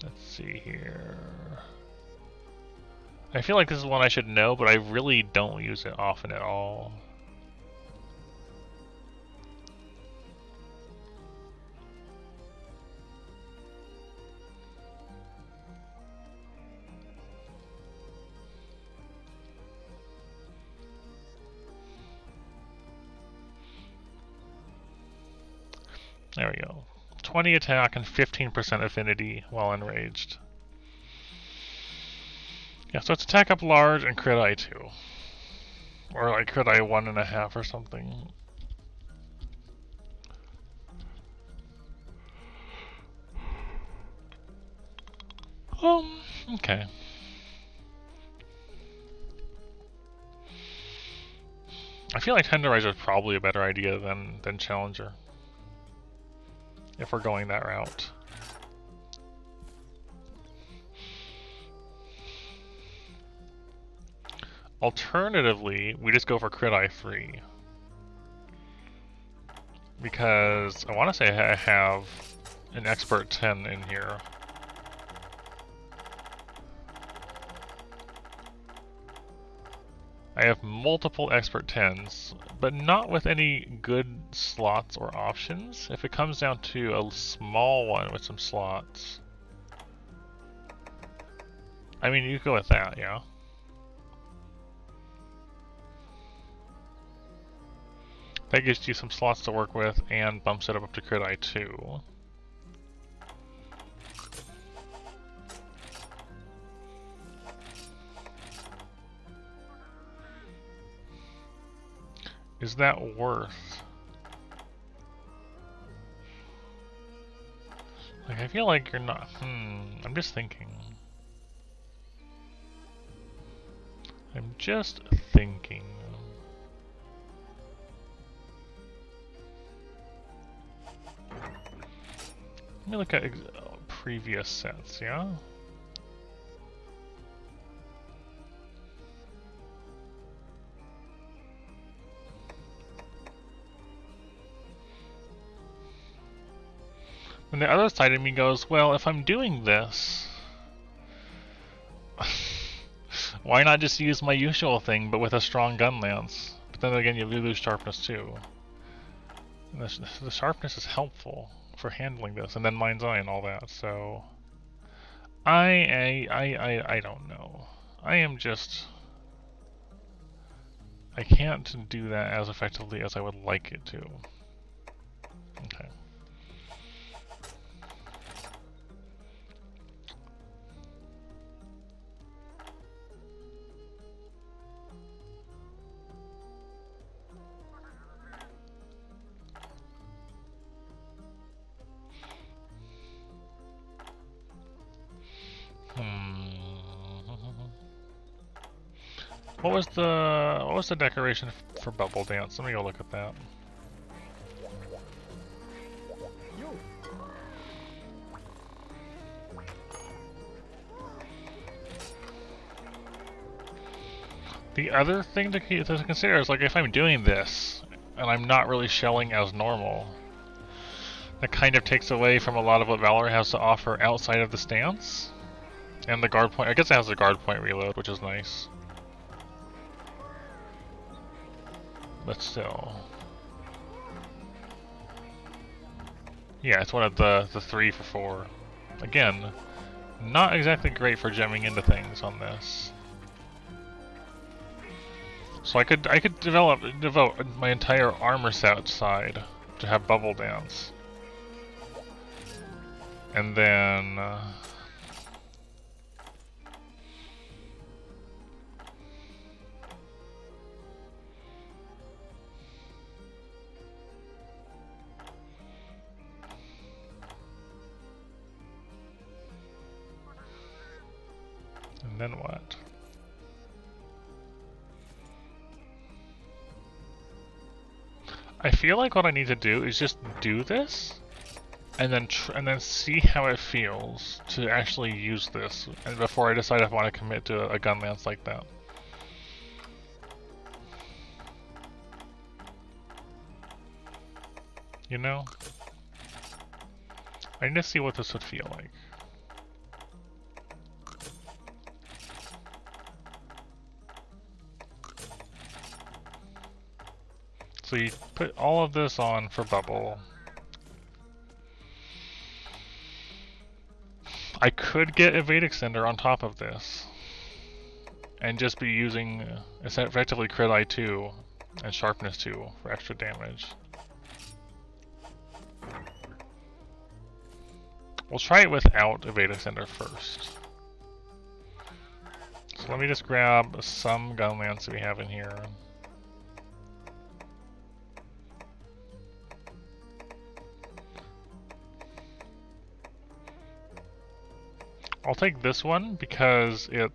Let's see here. I feel like this is one I should know, but I really don't use it often at all. There we go. 20 attack and 15% affinity while enraged. Yeah, so it's attack up large and crit I2. Or like crit I 1.5 or something. Okay. I feel like Tenderizer is probably a better idea than Challenger. If we're going that route. Alternatively, we just go for crit I3. Because I want to say I have an expert 10 in here. I have multiple expert 10s, but not with any good slots or options. If it comes down to a small one with some slots, I mean, you go with that, yeah. That gives you some slots to work with and bumps it up to crit I2. Is that worth? Like, I feel like you're not. I'm just thinking. I'm just thinking. Let me look at previous sets, yeah? And the other side of me goes, well, if I'm doing this, why not just use my usual thing, but with a strong gun lance? But then again, you lose sharpness too. And the sharpness is helpful for handling this, and then mind's eye and all that. So, I don't know. I am just, I can't do that as effectively as I would like it to. Okay. What was the decoration for Bubble Dance? Let me go look at that. The other thing to consider is, like, if I'm doing this and I'm not really shelling as normal, that kind of takes away from a lot of what Valour has to offer outside of the stance and the guard point. I guess it has a guard point reload, which is nice. But still. Yeah, it's one of the 3 for 4. Again, not exactly great for gemming into things on this. So I could devote my entire armor set side to have Bubble Dance. And then what? I feel like what I need to do is just do this, and then see how it feels to actually use this, and before I decide if I want to commit to a gun lance like that. You know? I need to see what this would feel like. So you put all of this on for Bubble. I could get Evade Extender on top of this, and just be using effectively Crit Eye 2 and Sharpness 2 for extra damage. We'll try it without Evade Extender first. So let me just grab some gun lance we have in here. I'll take this one because it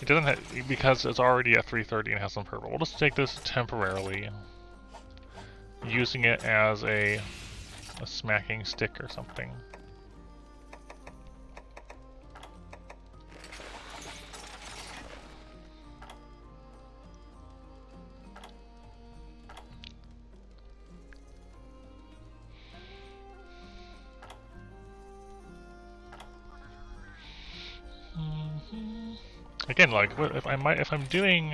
doesn't have, because it's already at 330 and has some purple. We'll just take this temporarily, using it as a smacking stick or something. Again, like, if I'm doing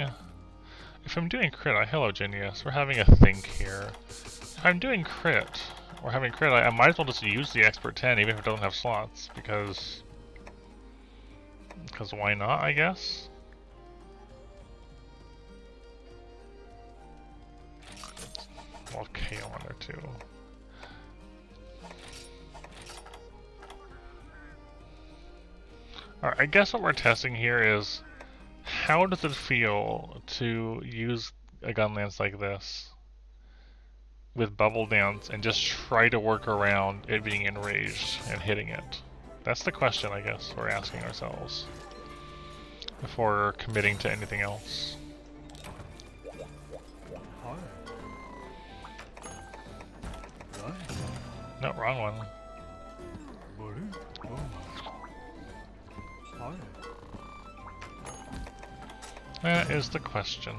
crit eye, hello Genius, we're having a think here. If I'm doing crit, or having crit eye, I might as well just use the Expert 10 even if it doesn't have slots, because why not, I guess? We'll have KO on there too. Alright, I guess what we're testing here is, how does it feel to use a gun lance like this with Bubble Dance and just try to work around it being enraged and hitting it? That's the question, I guess, we're asking ourselves before committing to anything else. No, wrong one. That is the question.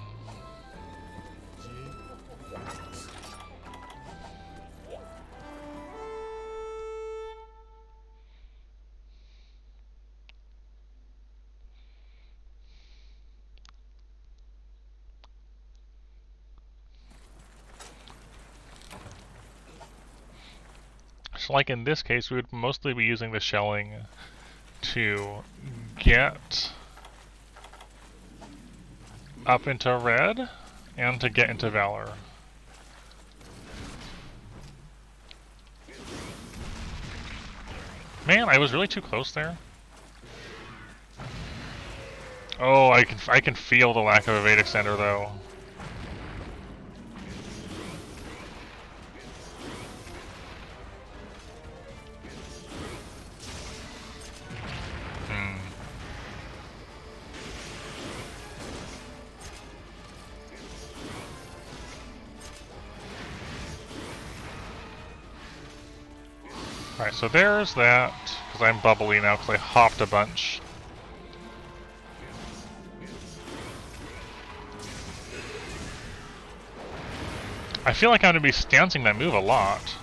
So like in this case, we would mostly be using the shelling to get up into red and to get into Valour. Man, I was really too close there. Oh, I can feel the lack of Evade Extender though. Alright, so there's that, because I'm bubbly now because I hopped a bunch. I feel like I'm going to be stancing that move a lot.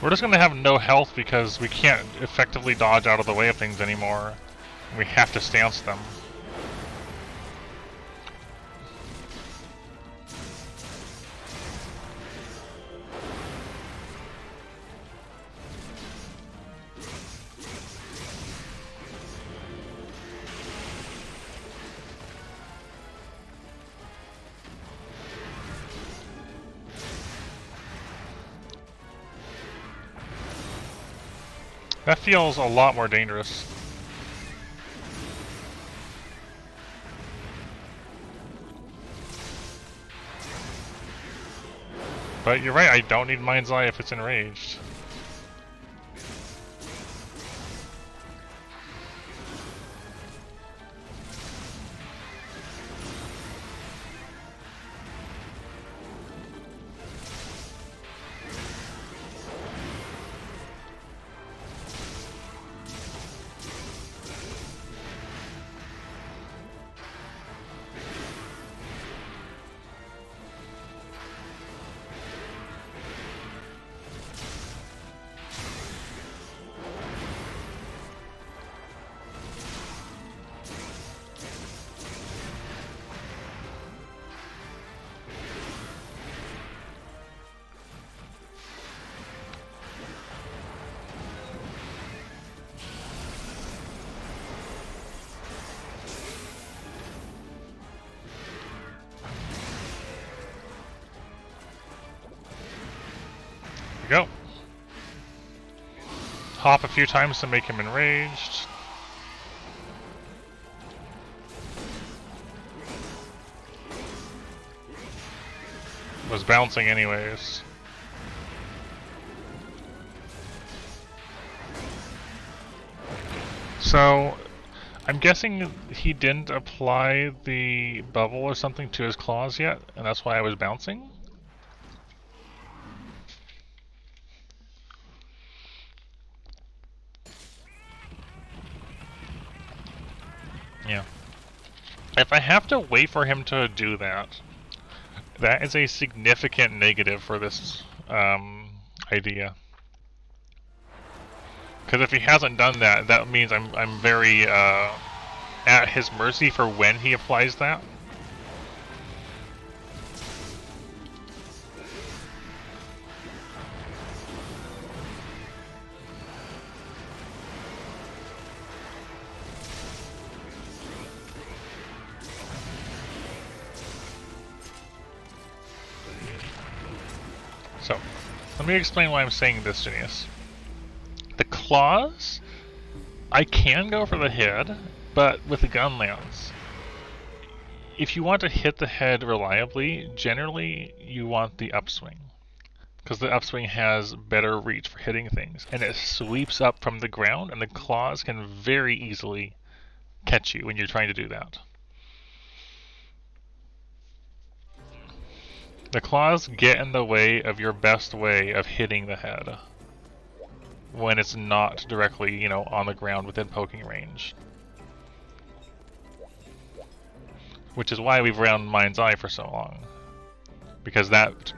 We're just going to have no health because we can't effectively dodge out of the way of things anymore. We have to stance them. That feels a lot more dangerous. But you're right, I don't need Mind's Eye if it's enraged. Go. Hop a few times to make him enraged. Was bouncing anyways. So, I'm guessing he didn't apply the bubble or something to his claws yet, and that's why I was bouncing? Yeah. If I have to wait for him to do that, that is a significant negative for this idea. Because if he hasn't done that, that means I'm very at his mercy for when he applies that. So, let me explain why I'm saying this, Genius. The claws, I can go for the head, but with the gun lance, if you want to hit the head reliably, generally you want the upswing. Because the upswing has better reach for hitting things, and it sweeps up from the ground, and the claws can very easily catch you when you're trying to do that. The claws get in the way of your best way of hitting the head when it's not directly, on the ground within poking range. Which is why we've ran Mind's Eye for so long. Because that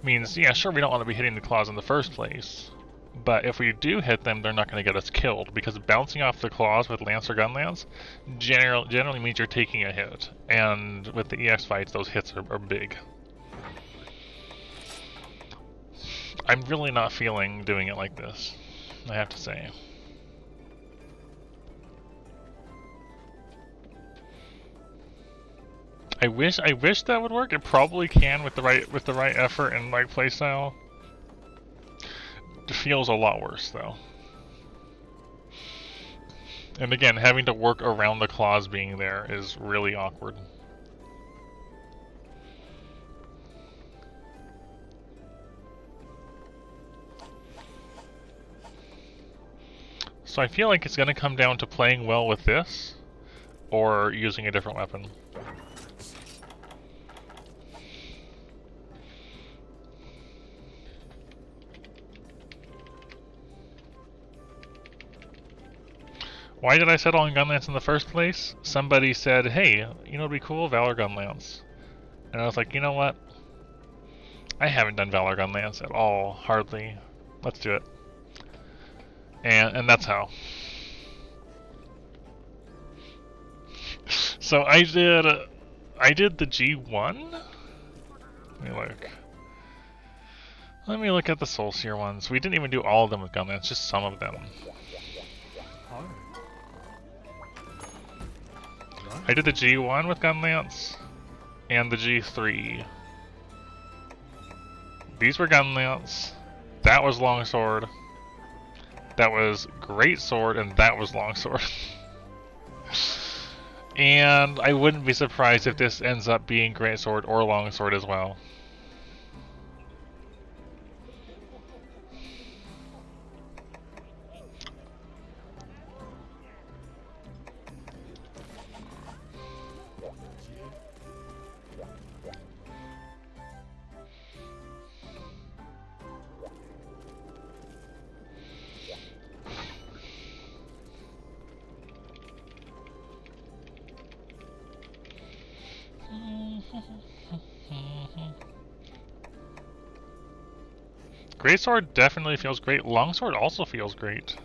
means, yeah, sure, we don't want to be hitting the claws in the first place, but if we do hit them, they're not going to get us killed, because bouncing off the claws with Lance or Gun Lance generally means you're taking a hit, and with the EX fights, those hits are big. I'm really not feeling doing it like this, I have to say. I wish that would work. It probably can with the right effort and right playstyle. It feels a lot worse though. And again, having to work around the claws being there is really awkward. So I feel like it's going to come down to playing well with this, or using a different weapon. Why did I settle on Gunlance in the first place? Somebody said, hey, you know what'd be cool? Valor Gunlance. And I was like, you know what? I haven't done Valor Gunlance at all, hardly. Let's do it. And that's how. So I did the G1? Let me look. Let me look at the Soulseer ones. We didn't even do all of them with Gunlance, just some of them. I did the G1 with Gunlance, and the G3. These were Gunlance, that was Longsword, that was Greatsword, and that was Longsword. And I wouldn't be surprised if this ends up being Greatsword or Longsword as well. Greatsword definitely feels great. Longsword also feels great.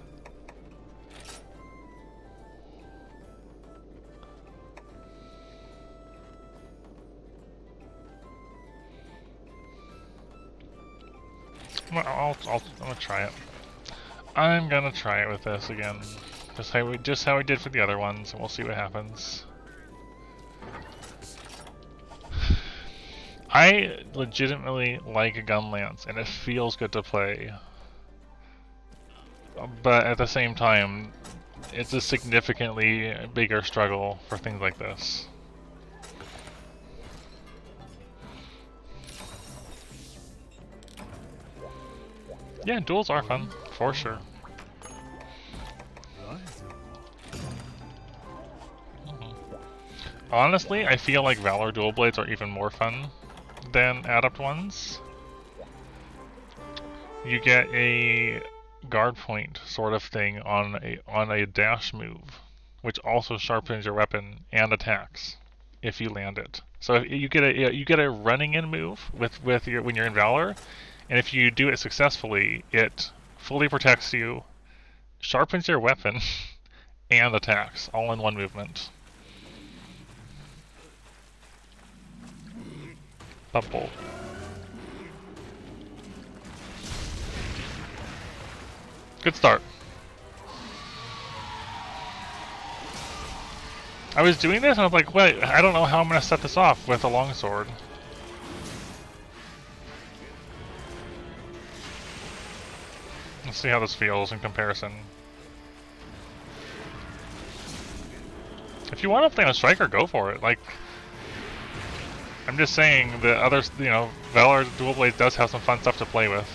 I'm gonna try it. I'm gonna try it with this again. Just how we did for the other ones, and we'll see what happens. I legitimately like Gunlance, and it feels good to play. But at the same time, it's a significantly bigger struggle for things like this. Yeah, duels are fun, for sure. Honestly, I feel like Valor dual blades are even more fun than Adept ones. You get a guard point sort of thing on a dash move, which also sharpens your weapon and attacks if you land it. So you get a running in move with your when you're in Valor, and if you do it successfully, it fully protects you, sharpens your weapon, and attacks all in one movement. Bubble. Good start. I was doing this and I was like, wait, I don't know how I'm going to set this off with a longsword. Let's see how this feels in comparison. If you want to play on a striker, go for it. Like, I'm just saying the others, you know, Valor Dual Blades does have some fun stuff to play with.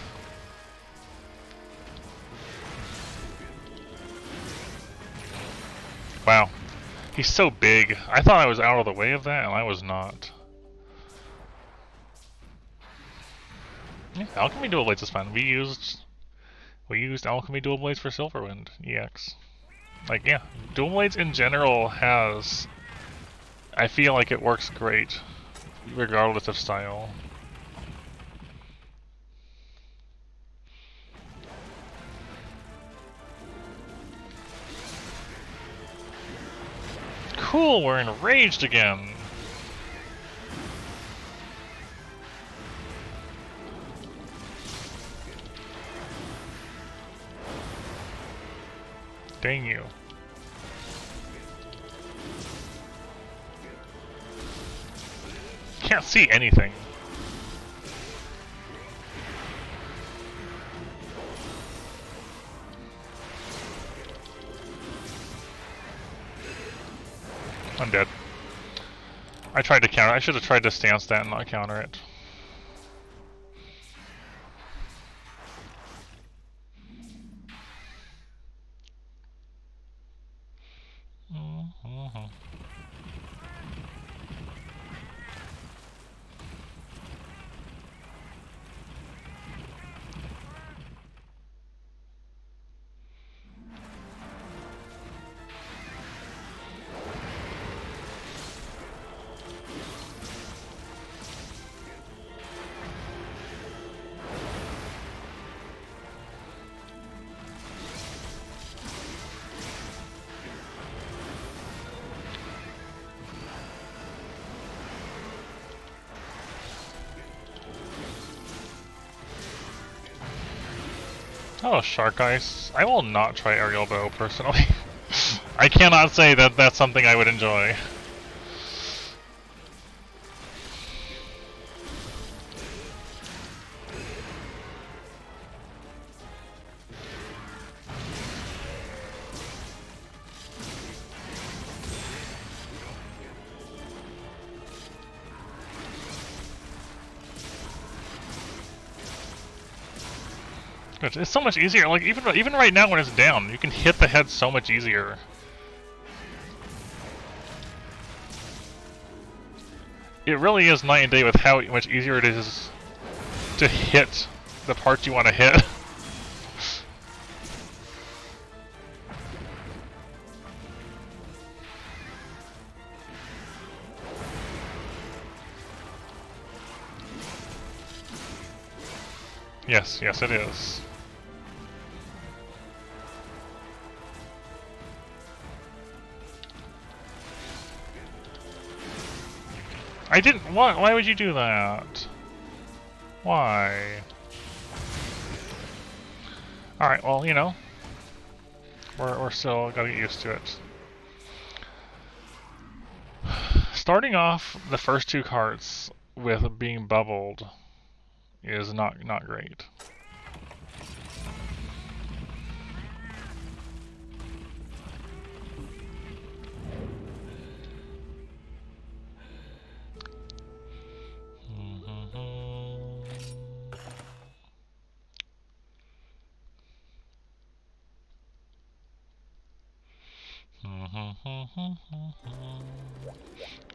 Wow. He's so big. I thought I was out of the way of that, and I was not. Yeah, Alchemy Dual Blades is fun. We used Alchemy Dual Blades for Silverwind EX. Like, yeah, Dual Blades in general has... I feel like it works great, regardless of style. Cool, we're enraged again! Dang you. Can't see anything. I'm dead. I tried to counter. I should have tried to stance that and not counter it. Oh, Shark Ice. I will not try Aerial Bow, personally. I cannot say that that's something I would enjoy. It's so much easier. Like even right now when it's down, you can hit the head so much easier. It really is night and day with how much easier it is to hit the parts you want to hit. Yes, yes it is. I didn't. Why would you do that? Why? Alright, well, you know. We're still gotta get used to it. Starting off the first two carts with being bubbled is not great.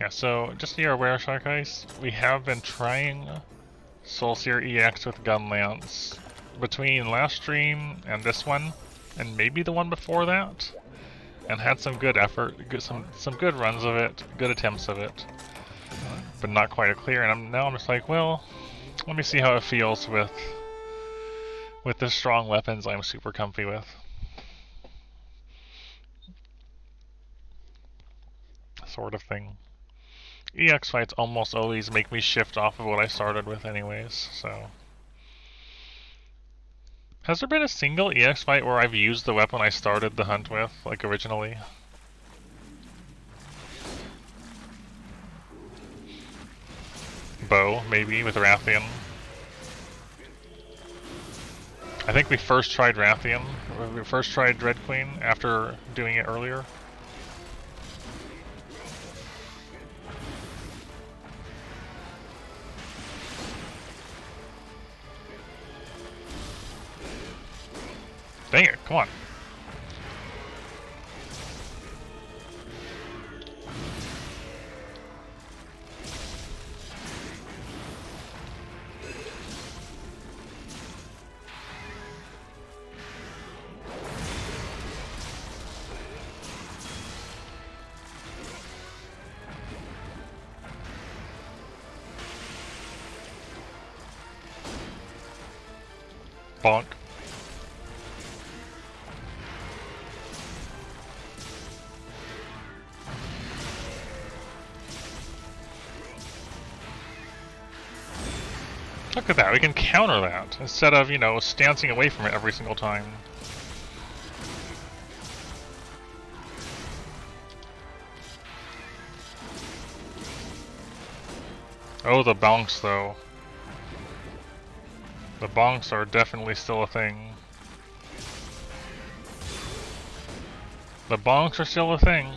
Yeah, so just so you're aware, Shark Ice, we have been trying Soulseer EX with Gun Lance between last stream and this one, and maybe the one before that, and had some good effort, some good runs of it, good attempts of it, but not quite a clear. And now I'm just like, well, let me see how it feels with the strong weapons I'm super comfy with. Sort of thing. EX fights almost always make me shift off of what I started with anyways, so. Has there been a single EX fight where I've used the weapon I started the hunt with, like originally? Bow, maybe, with Rathian. I think we first tried Rathian. We first tried Dread Queen after doing it earlier. Dang it, come on. Bonk. Look at that, we can counter that, instead of, you know, stancing away from it every single time. Oh, the bonks, though. The bonks are definitely still a thing. The bonks are still a thing.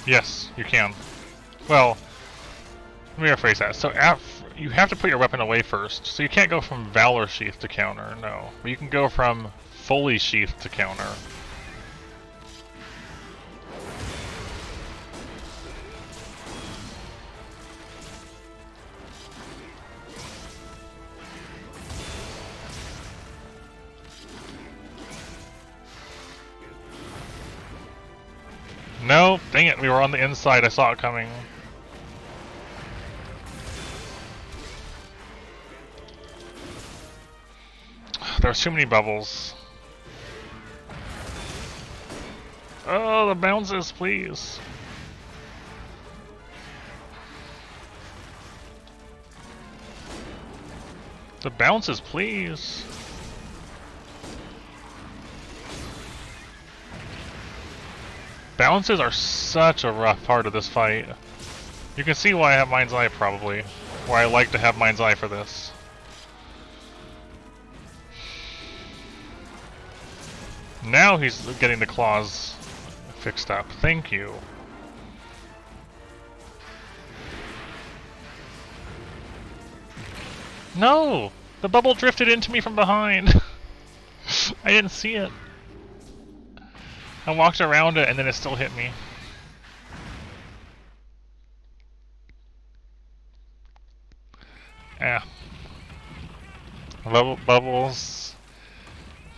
Yes, you can. Well, let me rephrase that. So you have to put your weapon away first. So you can't go from Valour Sheath to counter, no. But you can go from fully sheathed to counter. No, dang it, we were on the inside, I saw it coming. There's too many bubbles. Oh, the bounces, please. The bounces, please. Bounces are such a rough part of this fight. You can see why I have Mind's Eye, probably. Why I like to have Mind's Eye for this. Now he's getting the claws fixed up. Thank you. No! The bubble drifted into me from behind. I didn't see it. I walked around it and then it still hit me. Ah. Bubbles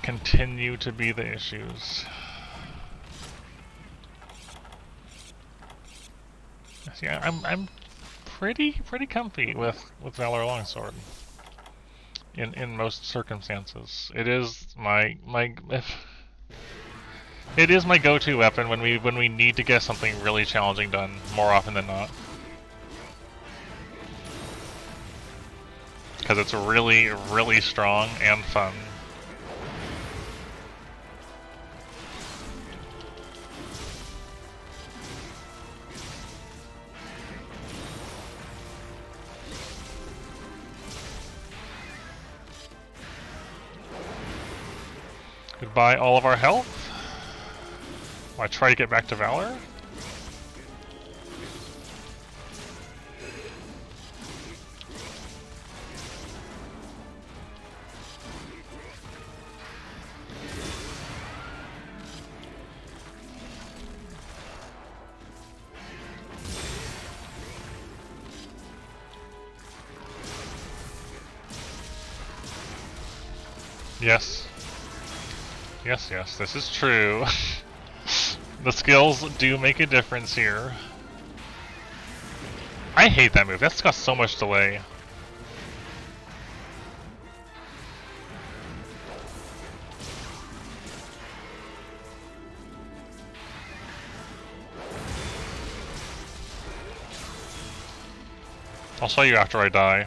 continue to be the issues. Yeah, I'm pretty comfy with Valour Longsword. In most circumstances, it is it is my go-to weapon when we need to get something really challenging done more often than not. Because it's really strong and fun. Goodbye all of our health. I try to get back to Valour. Yes. Yes, this is true. The skills do make a difference here. I hate that move. That's got so much delay. I'll show you after I die.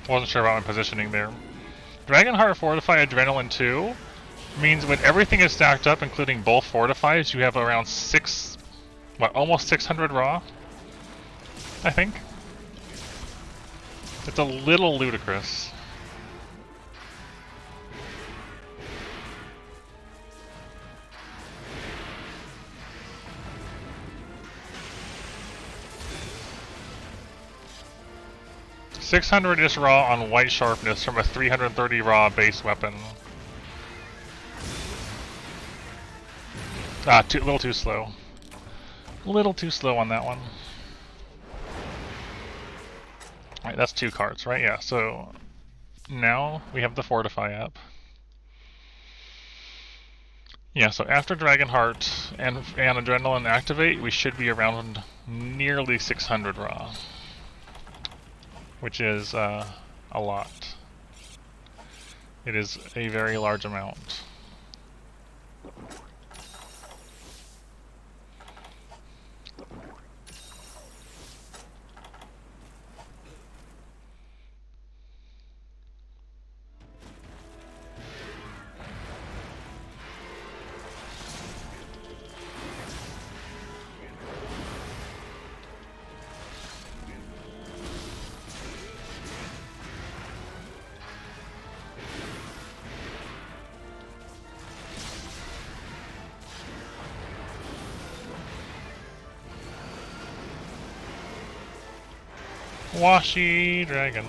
Wasn't sure about my positioning there. Dragonheart Fortify Adrenaline 2 means when everything is stacked up, including both fortifies, you have around almost 600 raw, I think. It's a little ludicrous. $600-ish raw on white sharpness from a 330 raw base weapon. A little too slow. A little too slow on that one. Alright, that's 2 cards, right? Yeah, so now we have the Fortify up. Yeah, so after Dragonheart and Adrenaline activate, we should be around nearly 600 raw. Which is a lot. It is a very large amount. Washy dragon.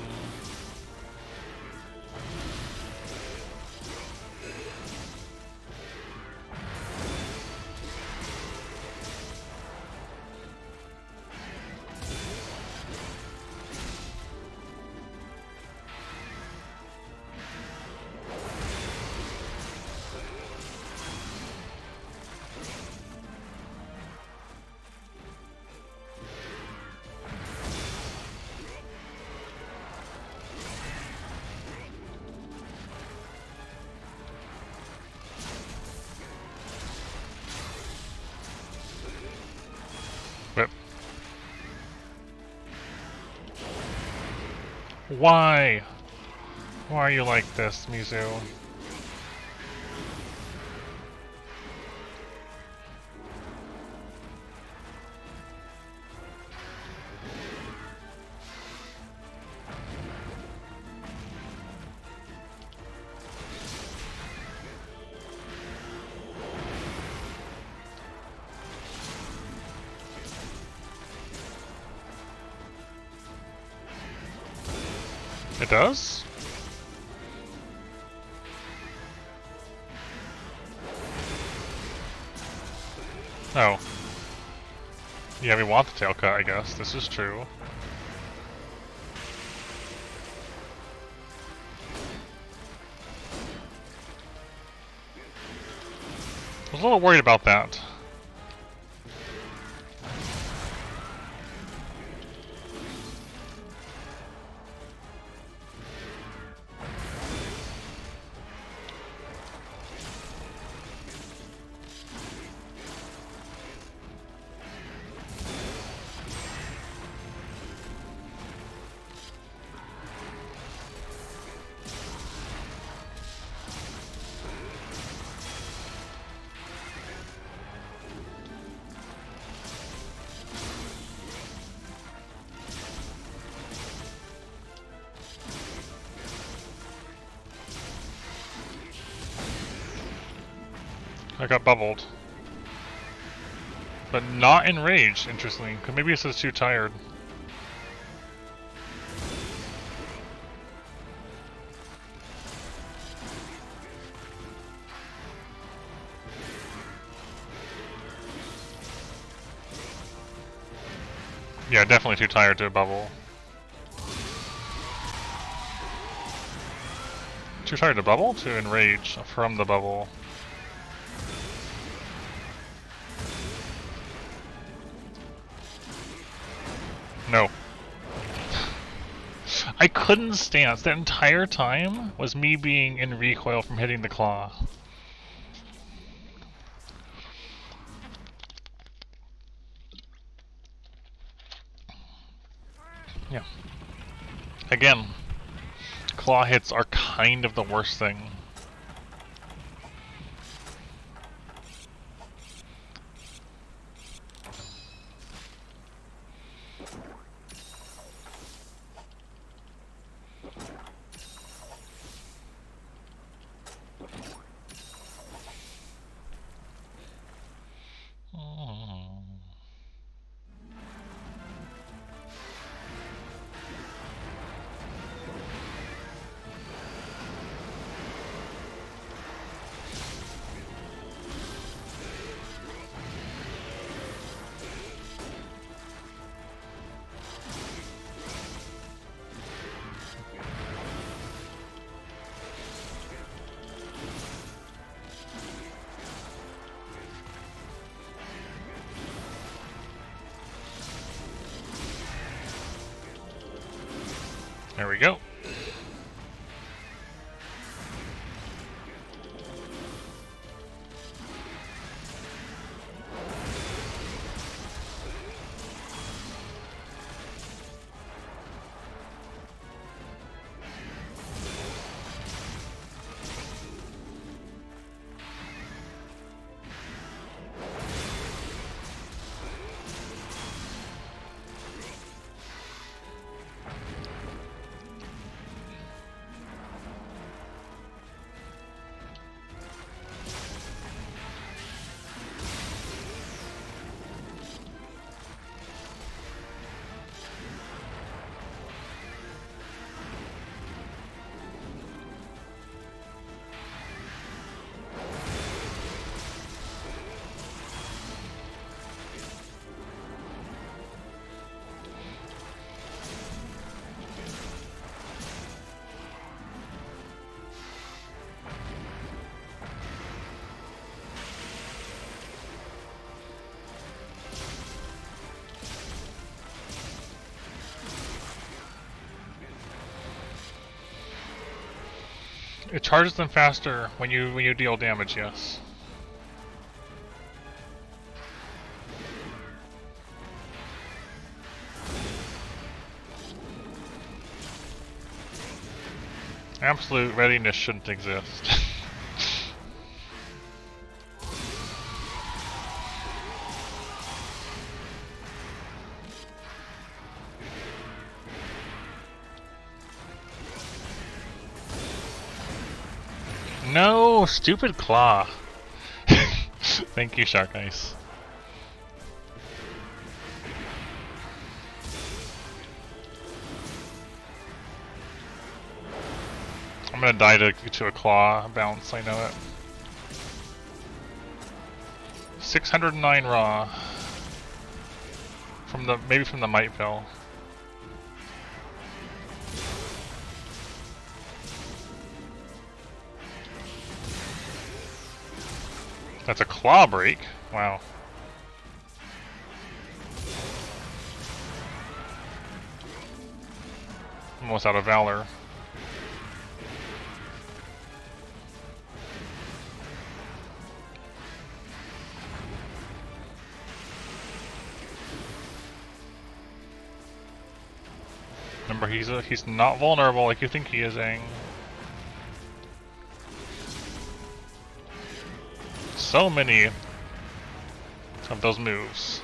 Whip. Why? Why are you like this, Mizu? It does? Oh. Yeah, we want the tail cut, I guess. This is true. I was a little worried about that. I got bubbled. But not enraged, interestingly. Cause maybe it's just too tired. Yeah, definitely too tired to bubble. Too tired to bubble? To enrage from the bubble. No. I couldn't stance. That entire time was me being in recoil from hitting the claw. Yeah. Again, claw hits are kind of the worst thing. There we go. It charges them faster when you deal damage, yes. Absolute readiness shouldn't exist. No, stupid claw. Thank you, Shark Ice. I'm gonna die to a claw bounce, I know it. 609 raw. Maybe from the Might Pill. That's a claw break? Wow. Almost out of Valor. Remember, he's not vulnerable like you think he is, Aang. So many of those moves.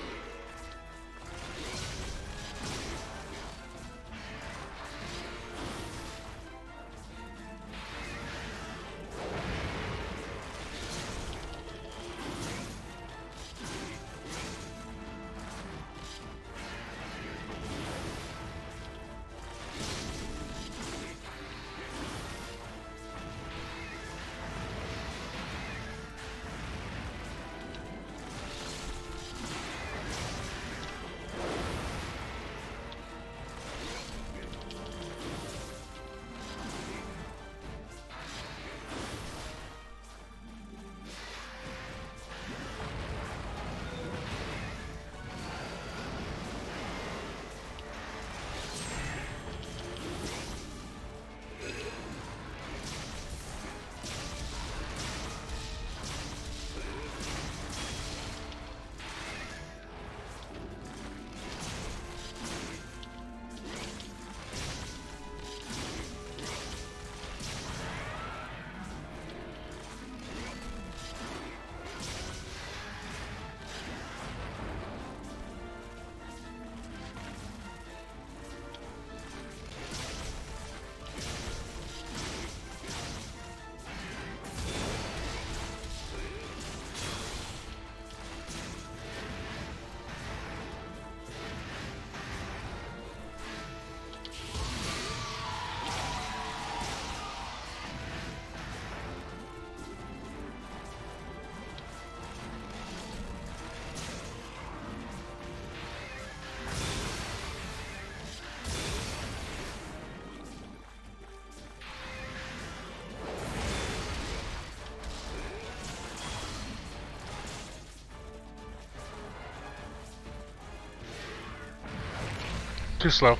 Too slow.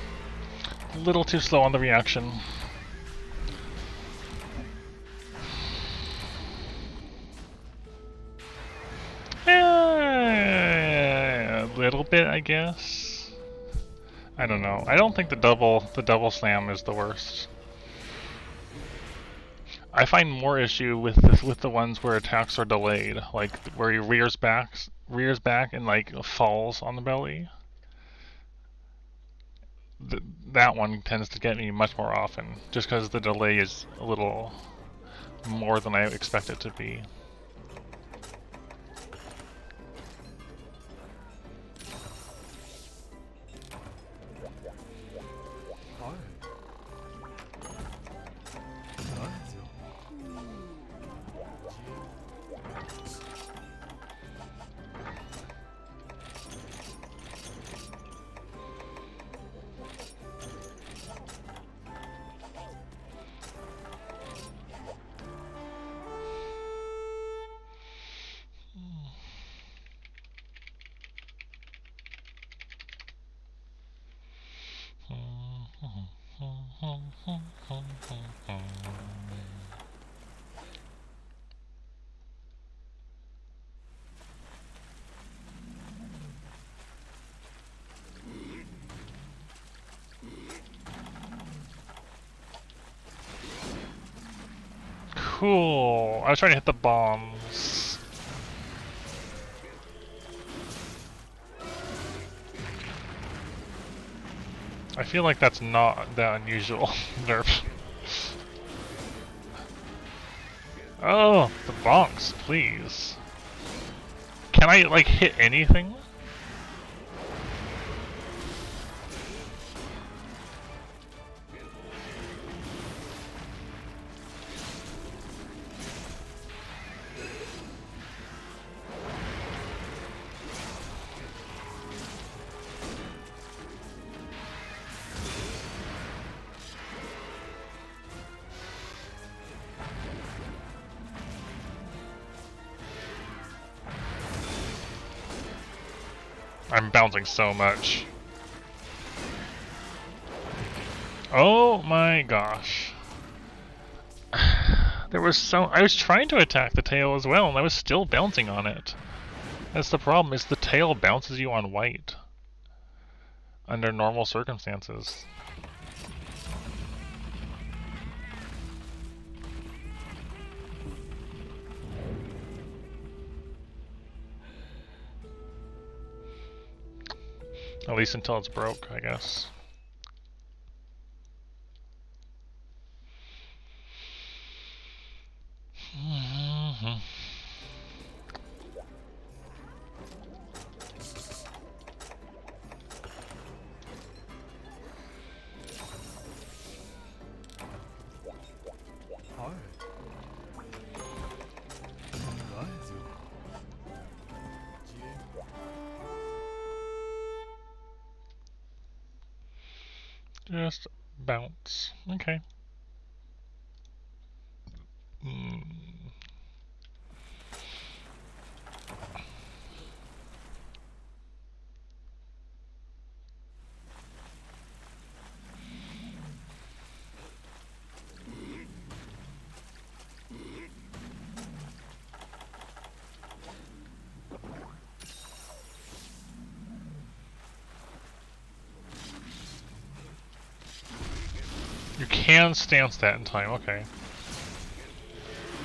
A little too slow on the reaction. A little bit, I guess. I don't know. I don't think the double slam is the worst. I find more issue with the ones where attacks are delayed, like where he rears back and like falls on the belly. That one tends to get me much more often, just because the delay is a little more than I expect it to be. Cool. I was trying to hit the bombs. I feel like that's not that unusual. Nerf. Oh, the bonks, please. Can I, like, hit anything? I'm bouncing so much. Oh my gosh. There was I was trying to attack the tail as well, and I was still bouncing on it. That's the problem, is the tail bounces you on white. Under normal circumstances. At least until it's broke, I guess. Just bounce. Okay. You can stance that in time, okay.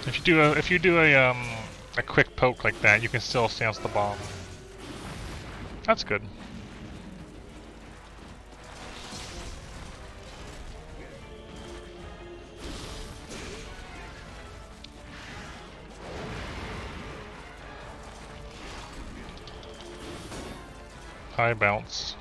If you do a quick poke like that, you can still stance the bomb. That's good. High bounce.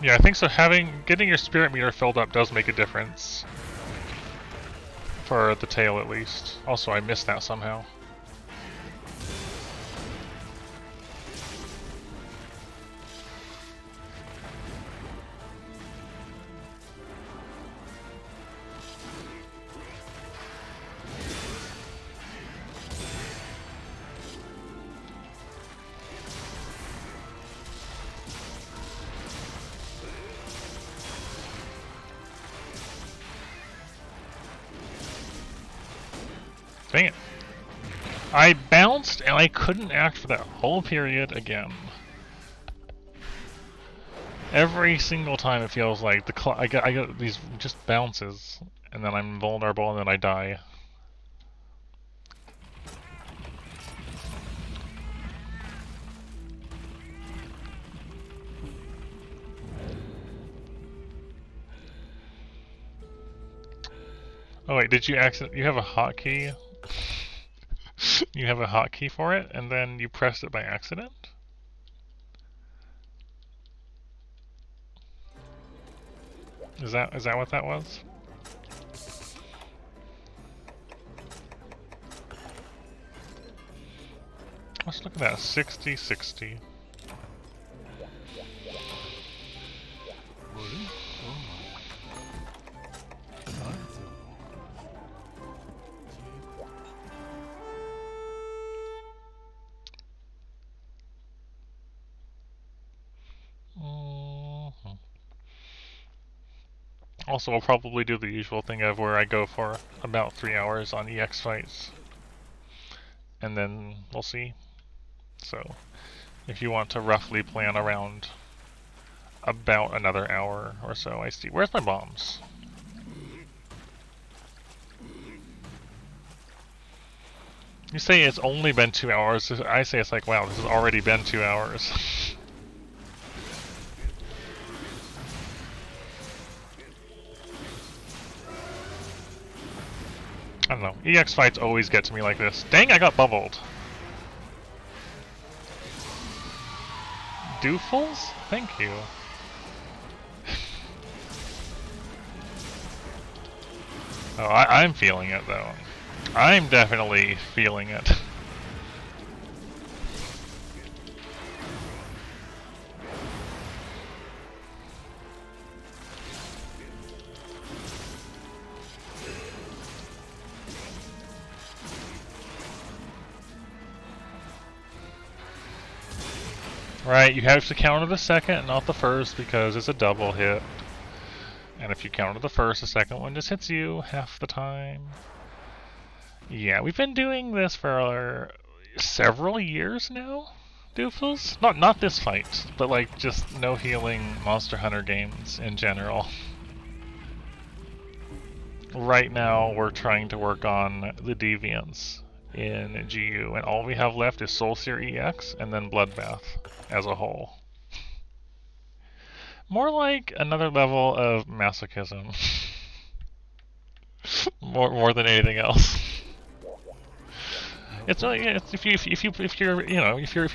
Yeah, I think so. Getting your spirit meter filled up does make a difference. For the tail, at least. Also, I missed that somehow. Dang it. I bounced and I couldn't act for that whole period again. Every single time it feels like I get these just bounces, and then I'm vulnerable, and then I die. Oh wait, did you you have a hotkey? You have a hotkey for it, and then you pressed it by accident? Is that what that was? Let's look at that. 60, 60. also will probably do the usual thing of where I go for about 3 hours on EX fights. And then we'll see. So, if you want to roughly plan around about another hour or so, I see. Where's my bombs? You say it's only been 2 hours. I say it's like, wow, this has already been 2 hours. I don't know. EX fights always get to me like this. Dang, I got bubbled. Doofles? Thank you. Oh, I'm feeling it though. I'm definitely feeling it. Right, you have to counter the second, not the first, because it's a double hit. And if you counter the first, the second one just hits you half the time. Yeah, we've been doing this for several years now, Doofus. Not this fight, but like just no healing Monster Hunter games in general. Right now, we're trying to work on the Deviants in GU, and all we have left is Soulseer EX and then Bloodbath as a whole. More like another level of masochism. more than anything else. It's if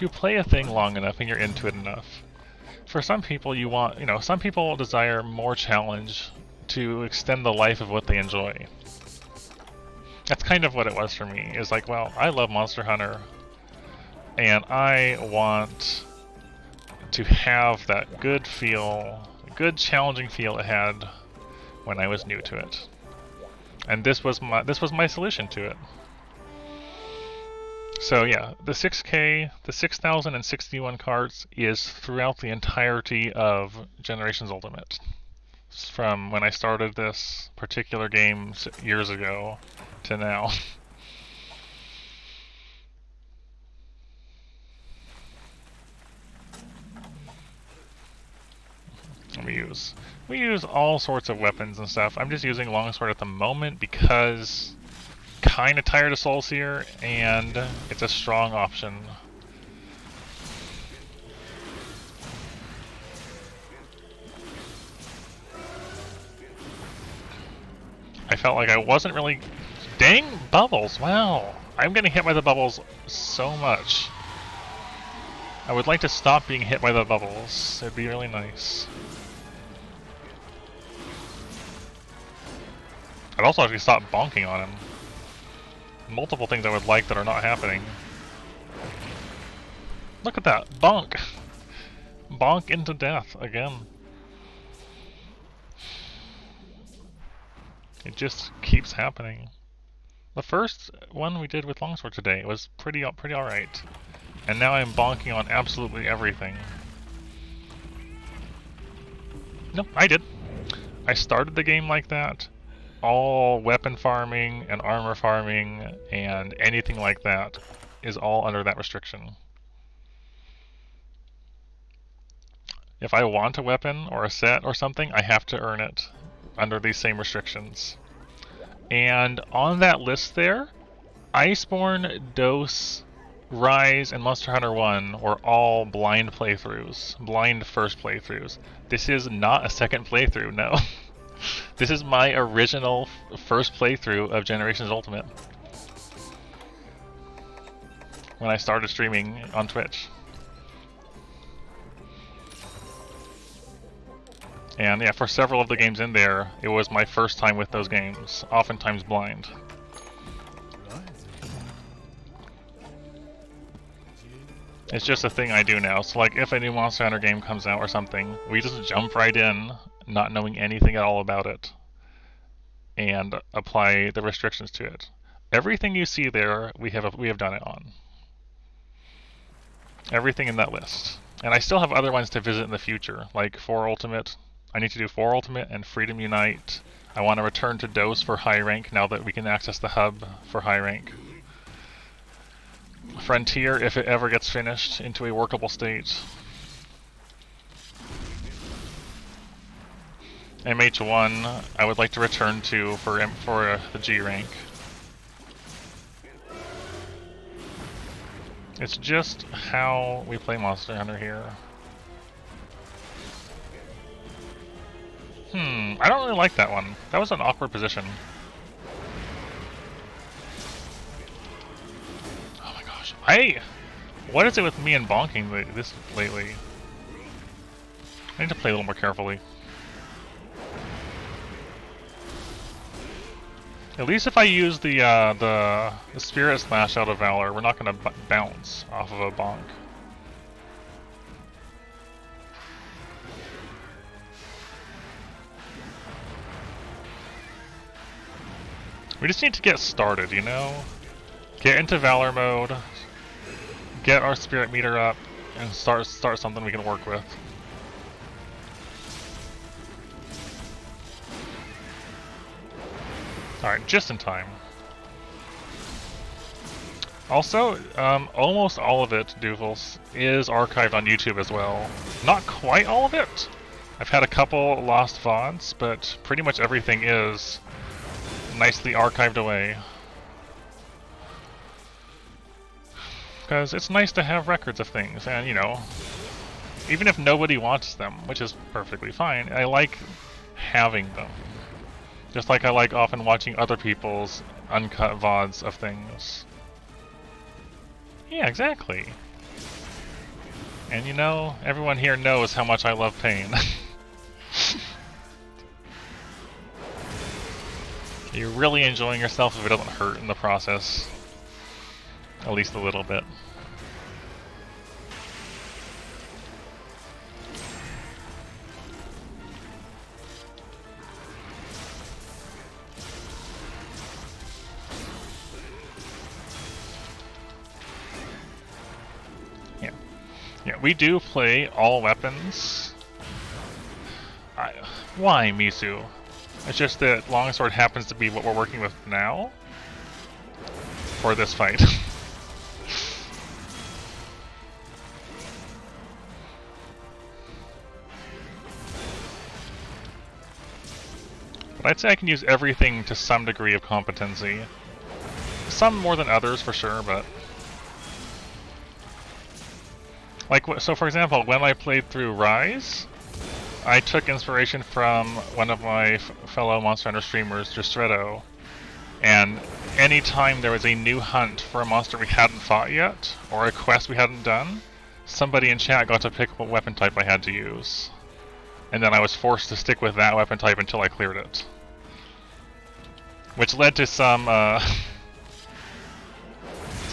you play a thing long enough and you're into it enough. For some people, some people desire more challenge to extend the life of what they enjoy. That's kind of what it was for me. It's like, well, I love Monster Hunter, and I want to have that good challenging feel it had when I was new to it. And this was my solution to it. So yeah, the 6K, the 6,061 cards is throughout the entirety of Generations Ultimate. From when I started this particular game years ago to now. We use all sorts of weapons and stuff. I'm just using longsword at the moment because kinda tired of Soulseer and it's a strong option. I felt like I wasn't really... Dang bubbles, wow. I'm getting hit by the bubbles so much. I would like to stop being hit by the bubbles. It'd be really nice. I'd also have to stop bonking on him. Multiple things I would like that are not happening. Look at that! Bonk! Bonk into death again. It just keeps happening. The first one we did with longsword today was pretty alright. And now I'm bonking on absolutely everything. Nope, I did. I started the game like that. All weapon farming and armor farming and anything like that is all under that restriction. If I want a weapon or a set or something, I have to earn it under these same restrictions. And on that list there, Iceborne, Dose, Rise, and Monster Hunter 1 were all blind playthroughs. Blind first playthroughs. This is not a second playthrough, no. This is my original first playthrough of Generations Ultimate. When I started streaming on Twitch. And yeah, for several of the games in there, it was my first time with those games, oftentimes blind. It's just a thing I do now. So like if a new Monster Hunter game comes out or something, we just jump right in, not knowing anything at all about it, and apply the restrictions to it. Everything you see there, we have done it on. Everything in that list. And I still have other ones to visit in the future, like 4 Ultimate. I need to do 4 ultimate and Freedom Unite. I want to return to Dose for high rank now that we can access the hub for high rank. Frontier, if it ever gets finished into a workable state. MH1, I would like to return to for the G rank. It's just how we play Monster Hunter here. I don't really like that one. That was an awkward position. Oh my gosh. What is it with me and bonking this lately? I need to play a little more carefully. At least if I use the Spirit Slash out of Valor, we're not going to bounce off of a bonk. We just need to get started, you know? Get into Valor mode, get our Spirit meter up, and start something we can work with. Alright, just in time. Also, almost all of it, Doofles, is archived on YouTube as well. Not quite all of it. I've had a couple lost VODs, but pretty much everything is nicely archived away. Because it's nice to have records of things, and you know, even if nobody watches them, which is perfectly fine, I like having them. Just like I like often watching other people's uncut VODs of things. Yeah, exactly. And you know, everyone here knows how much I love pain. You're really enjoying yourself if it doesn't hurt in the process. At least a little bit. Yeah, we do play all weapons. Why, Misu? It's just that Longsword happens to be what we're working with now for this fight. But I'd say I can use everything to some degree of competency. Some more than others, for sure, but... Like, so for example, when I played through Rise, I took inspiration from one of my fellow Monster Hunter streamers, Justretto, and anytime there was a new hunt for a monster we hadn't fought yet, or a quest we hadn't done, somebody in chat got to pick what weapon type I had to use. And then I was forced to stick with that weapon type until I cleared it. Which led to some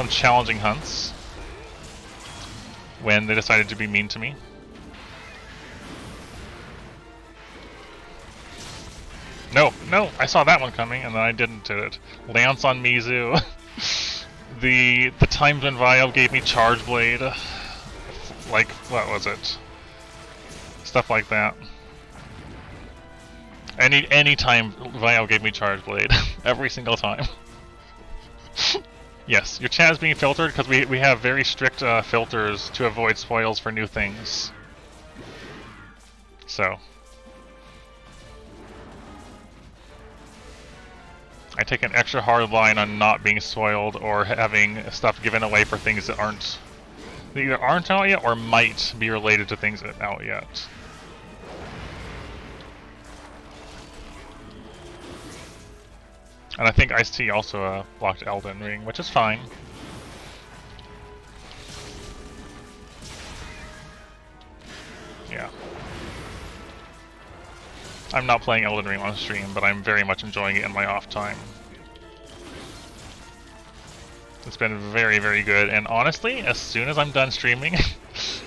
challenging hunts when they decided to be mean to me. No, I saw that one coming, and then I didn't do it. Lance on Mizu. the times when Vio gave me Charge Blade. Like, what was it? Stuff like that. Any time Vio gave me Charge Blade. Every single time. Yes, your chat is being filtered because we have very strict filters to avoid spoils for new things. So. I take an extra hard line on not being spoiled or having stuff given away for things that either aren't out yet or might be related to things that aren't out yet. And I think Ice-T also blocked Elden Ring, which is fine. Yeah. I'm not playing Elden Ring on stream, but I'm very much enjoying it in my off time. It's been very, very good, and honestly, as soon as I'm done streaming,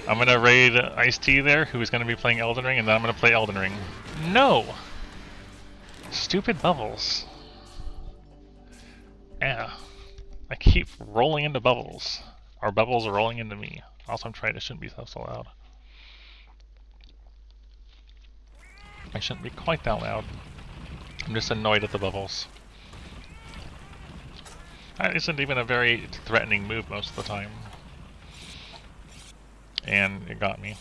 I'm gonna raid Ice-T there, who's gonna be playing Elden Ring, and then I'm gonna play Elden Ring. No! Stupid bubbles. Yeah. I keep rolling into bubbles. Our bubbles are rolling into me. Also, I'm trying to shouldn't be so loud. I shouldn't be quite that loud. I'm just annoyed at the bubbles. That isn't even a very threatening move most of the time. And it got me.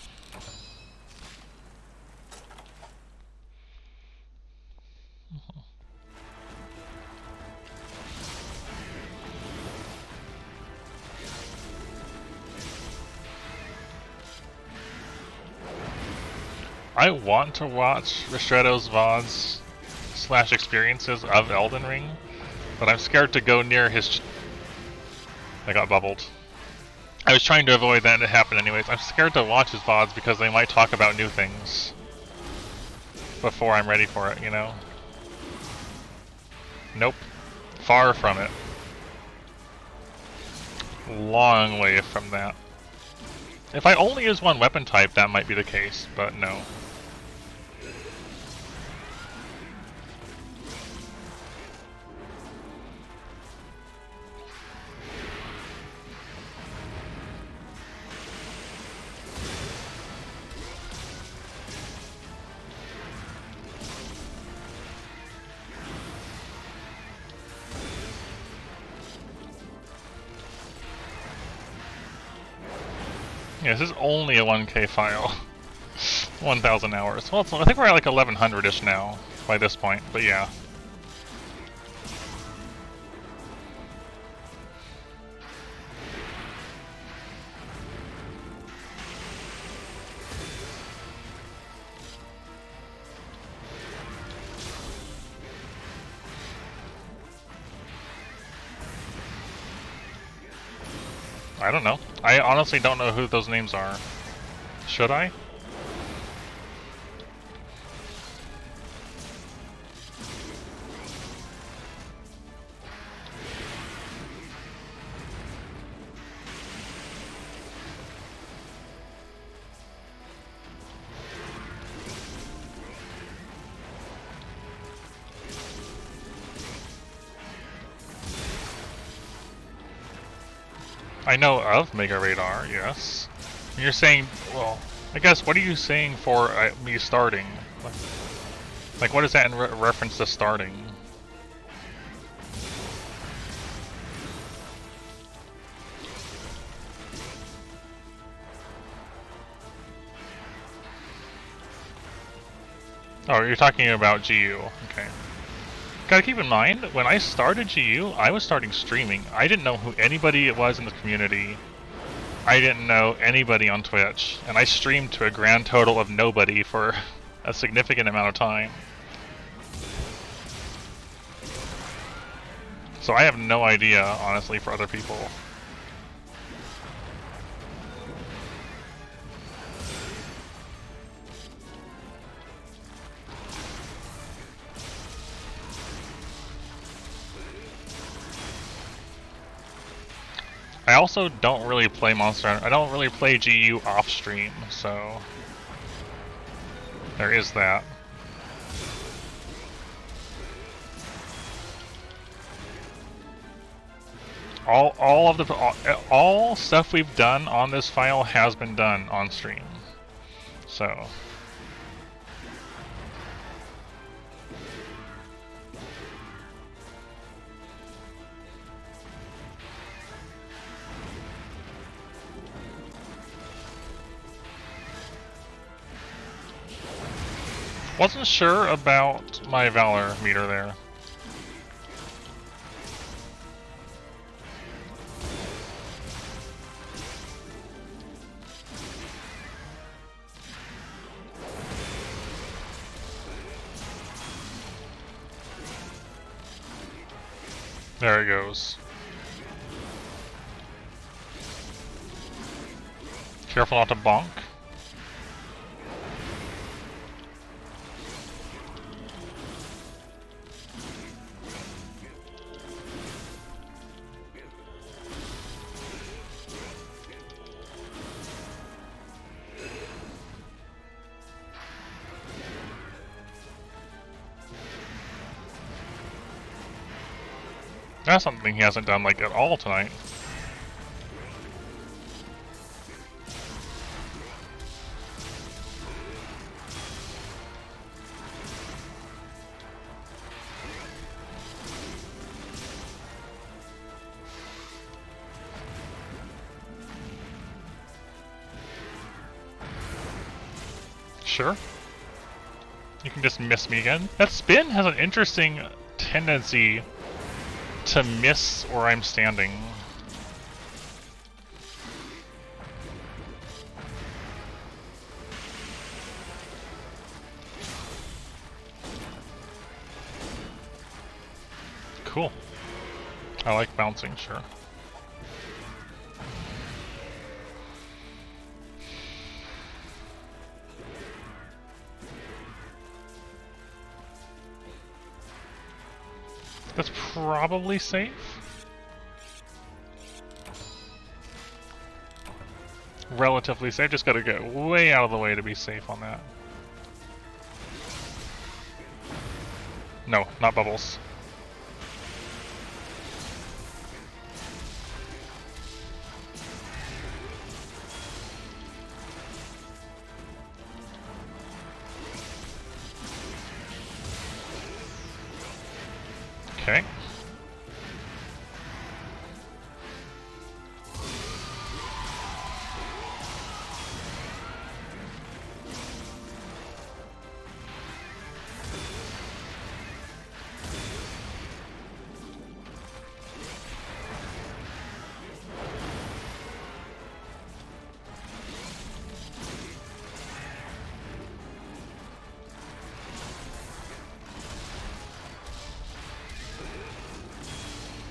I want to watch Ristretto's VODs / experiences of Elden Ring, but I'm scared to go near his... I got bubbled. I was trying to avoid that and it happened anyways. I'm scared to watch his VODs because they might talk about new things before I'm ready for it, you know? Nope. Far from it. Long way from that. If I only use one weapon type, that might be the case, but no. Yeah, this is only a 1K file. 1,000 hours. Well, I think we're at like 1,100-ish now by this point, but yeah. I don't know. I honestly don't know who those names are. Should I? I know of Mega Radar, yes. And you're saying, well, I guess, what are you saying for me starting? Like, what is that in reference to starting? Oh, you're talking about GU, okay. Gotta keep in mind, when I started GU, I was starting streaming. I didn't know who anybody it was in the community. I didn't know anybody on Twitch. And I streamed to a grand total of nobody for a significant amount of time. So I have no idea, honestly, for other people. I also don't really play Monster Hunter. I don't really play GU off stream, so there is that. All stuff we've done on this file has been done on stream. So wasn't sure about my Valor meter there. There it goes. Careful not to bonk. That's something he hasn't done, like, at all tonight. Sure. You can just miss me again. That spin has an interesting tendency to miss where I'm standing. Cool. I like bouncing, sure. That's probably safe. Relatively safe, just gotta get way out of the way to be safe on that. No, not bubbles. Okay.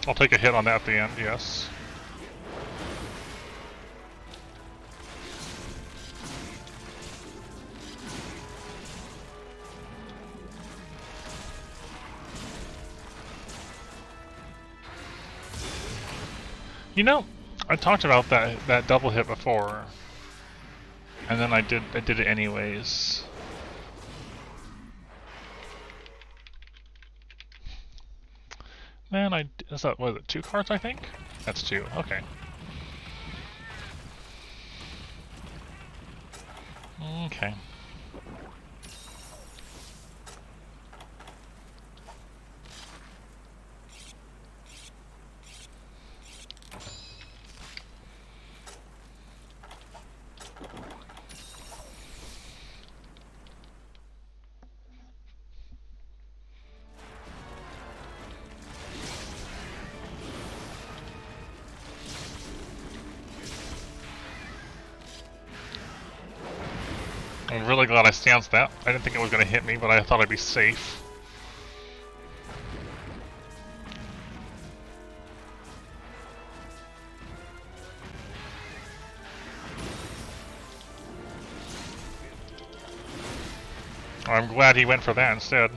I'll take a hit on that at the end, yes. You know, I talked about that double hit before, and then I did it anyways. Man, is that, what is it, 2 cards I think? That's 2, okay. Okay. I'm really glad I stanced that. I didn't think it was going to hit me, but I thought I'd be safe. I'm glad he went for that instead.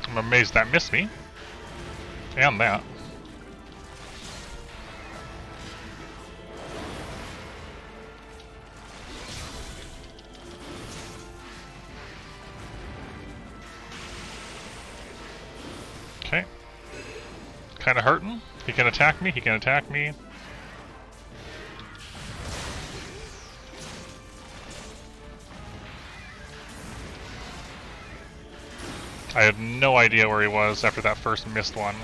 I'm amazed that missed me. And that. Okay. Kinda hurting. He can attack me, he can attack me. I had no idea where he was after that first missed one.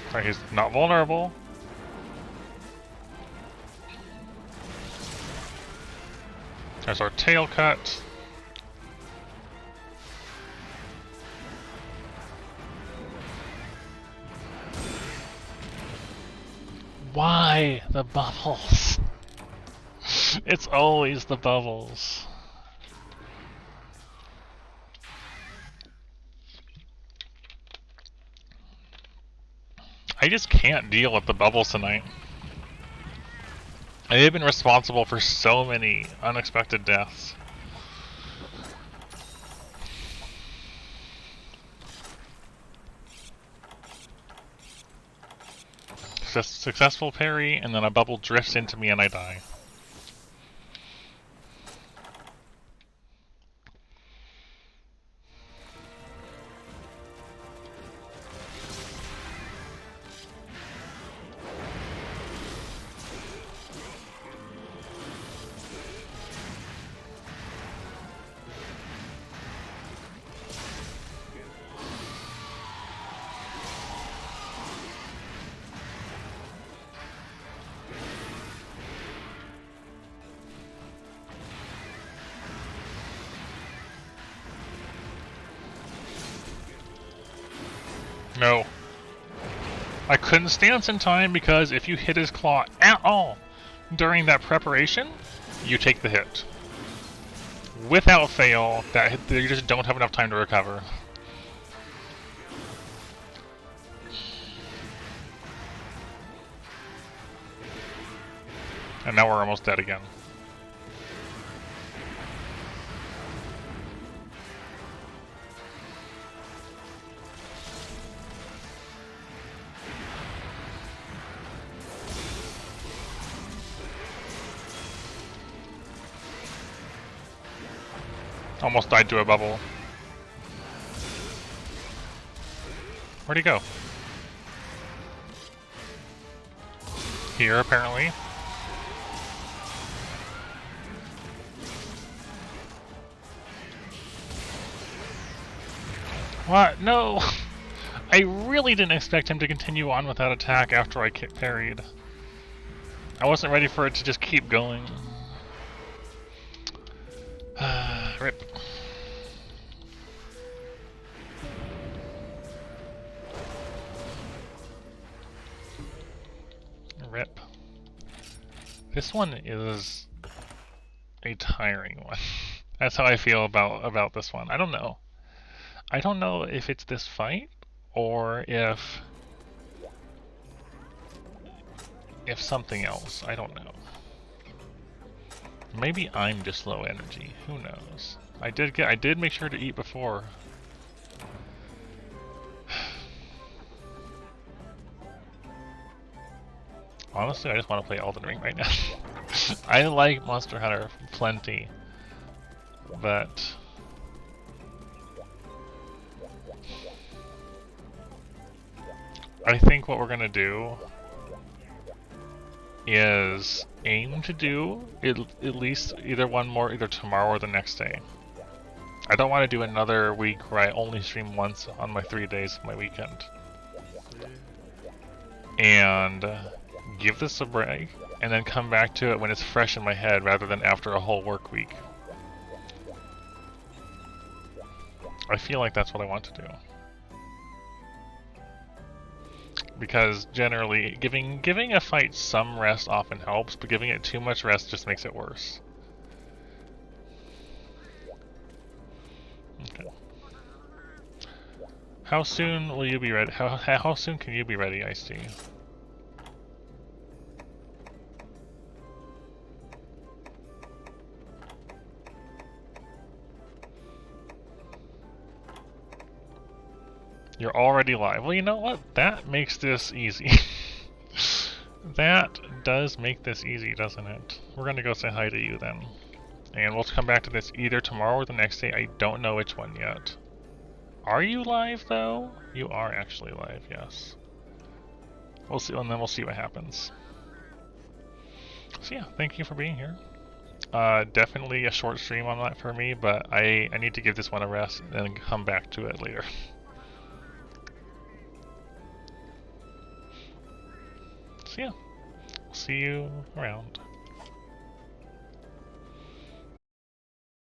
Alright, he's not vulnerable. There's our tail cut. Why the bubbles? It's always the bubbles. I just can't deal with the bubbles tonight. They've been responsible for so many unexpected deaths. Successful parry, and then a bubble drifts into me and I die. No. I couldn't stance in time because if you hit his claw at all during that preparation, you take the hit. Without fail, that you just don't have enough time to recover. And now we're almost dead again. Almost died to a bubble. Where'd he go? Here, apparently. What? No! I really didn't expect him to continue on with that attack after I parried. I wasn't ready for it to just keep going. Rip. Rip. This one is a tiring one. That's how I feel about this one. I don't know. I don't know if it's this fight or if something else. I don't know. Maybe I'm just low energy. Who knows? I did make sure to eat before. Honestly, I just want to play Elden Ring right now. I like Monster Hunter plenty, but I think what we're gonna do is aim to do at least either one more either tomorrow or the next day. I don't want to do another week where I only stream once on my 3 days of my weekend. And give this a break, and then come back to it when it's fresh in my head rather than after a whole work week. I feel like that's what I want to do. Because generally, giving a fight some rest often helps, but giving it too much rest just makes it worse. Okay. How soon will you be ready? How soon can you be ready, Ice-T? You're already live. Well, you know what? That makes this easy. That does make this easy, doesn't it? We're gonna go say hi to you then. And we'll come back to this either tomorrow or the next day. I don't know which one yet. Are you live, though? You are actually live, yes. We'll see, and then we'll see what happens. So yeah, thank you for being here. Definitely a short stream on that for me, but I need to give this one a rest and then come back to it later. So yeah, see you around.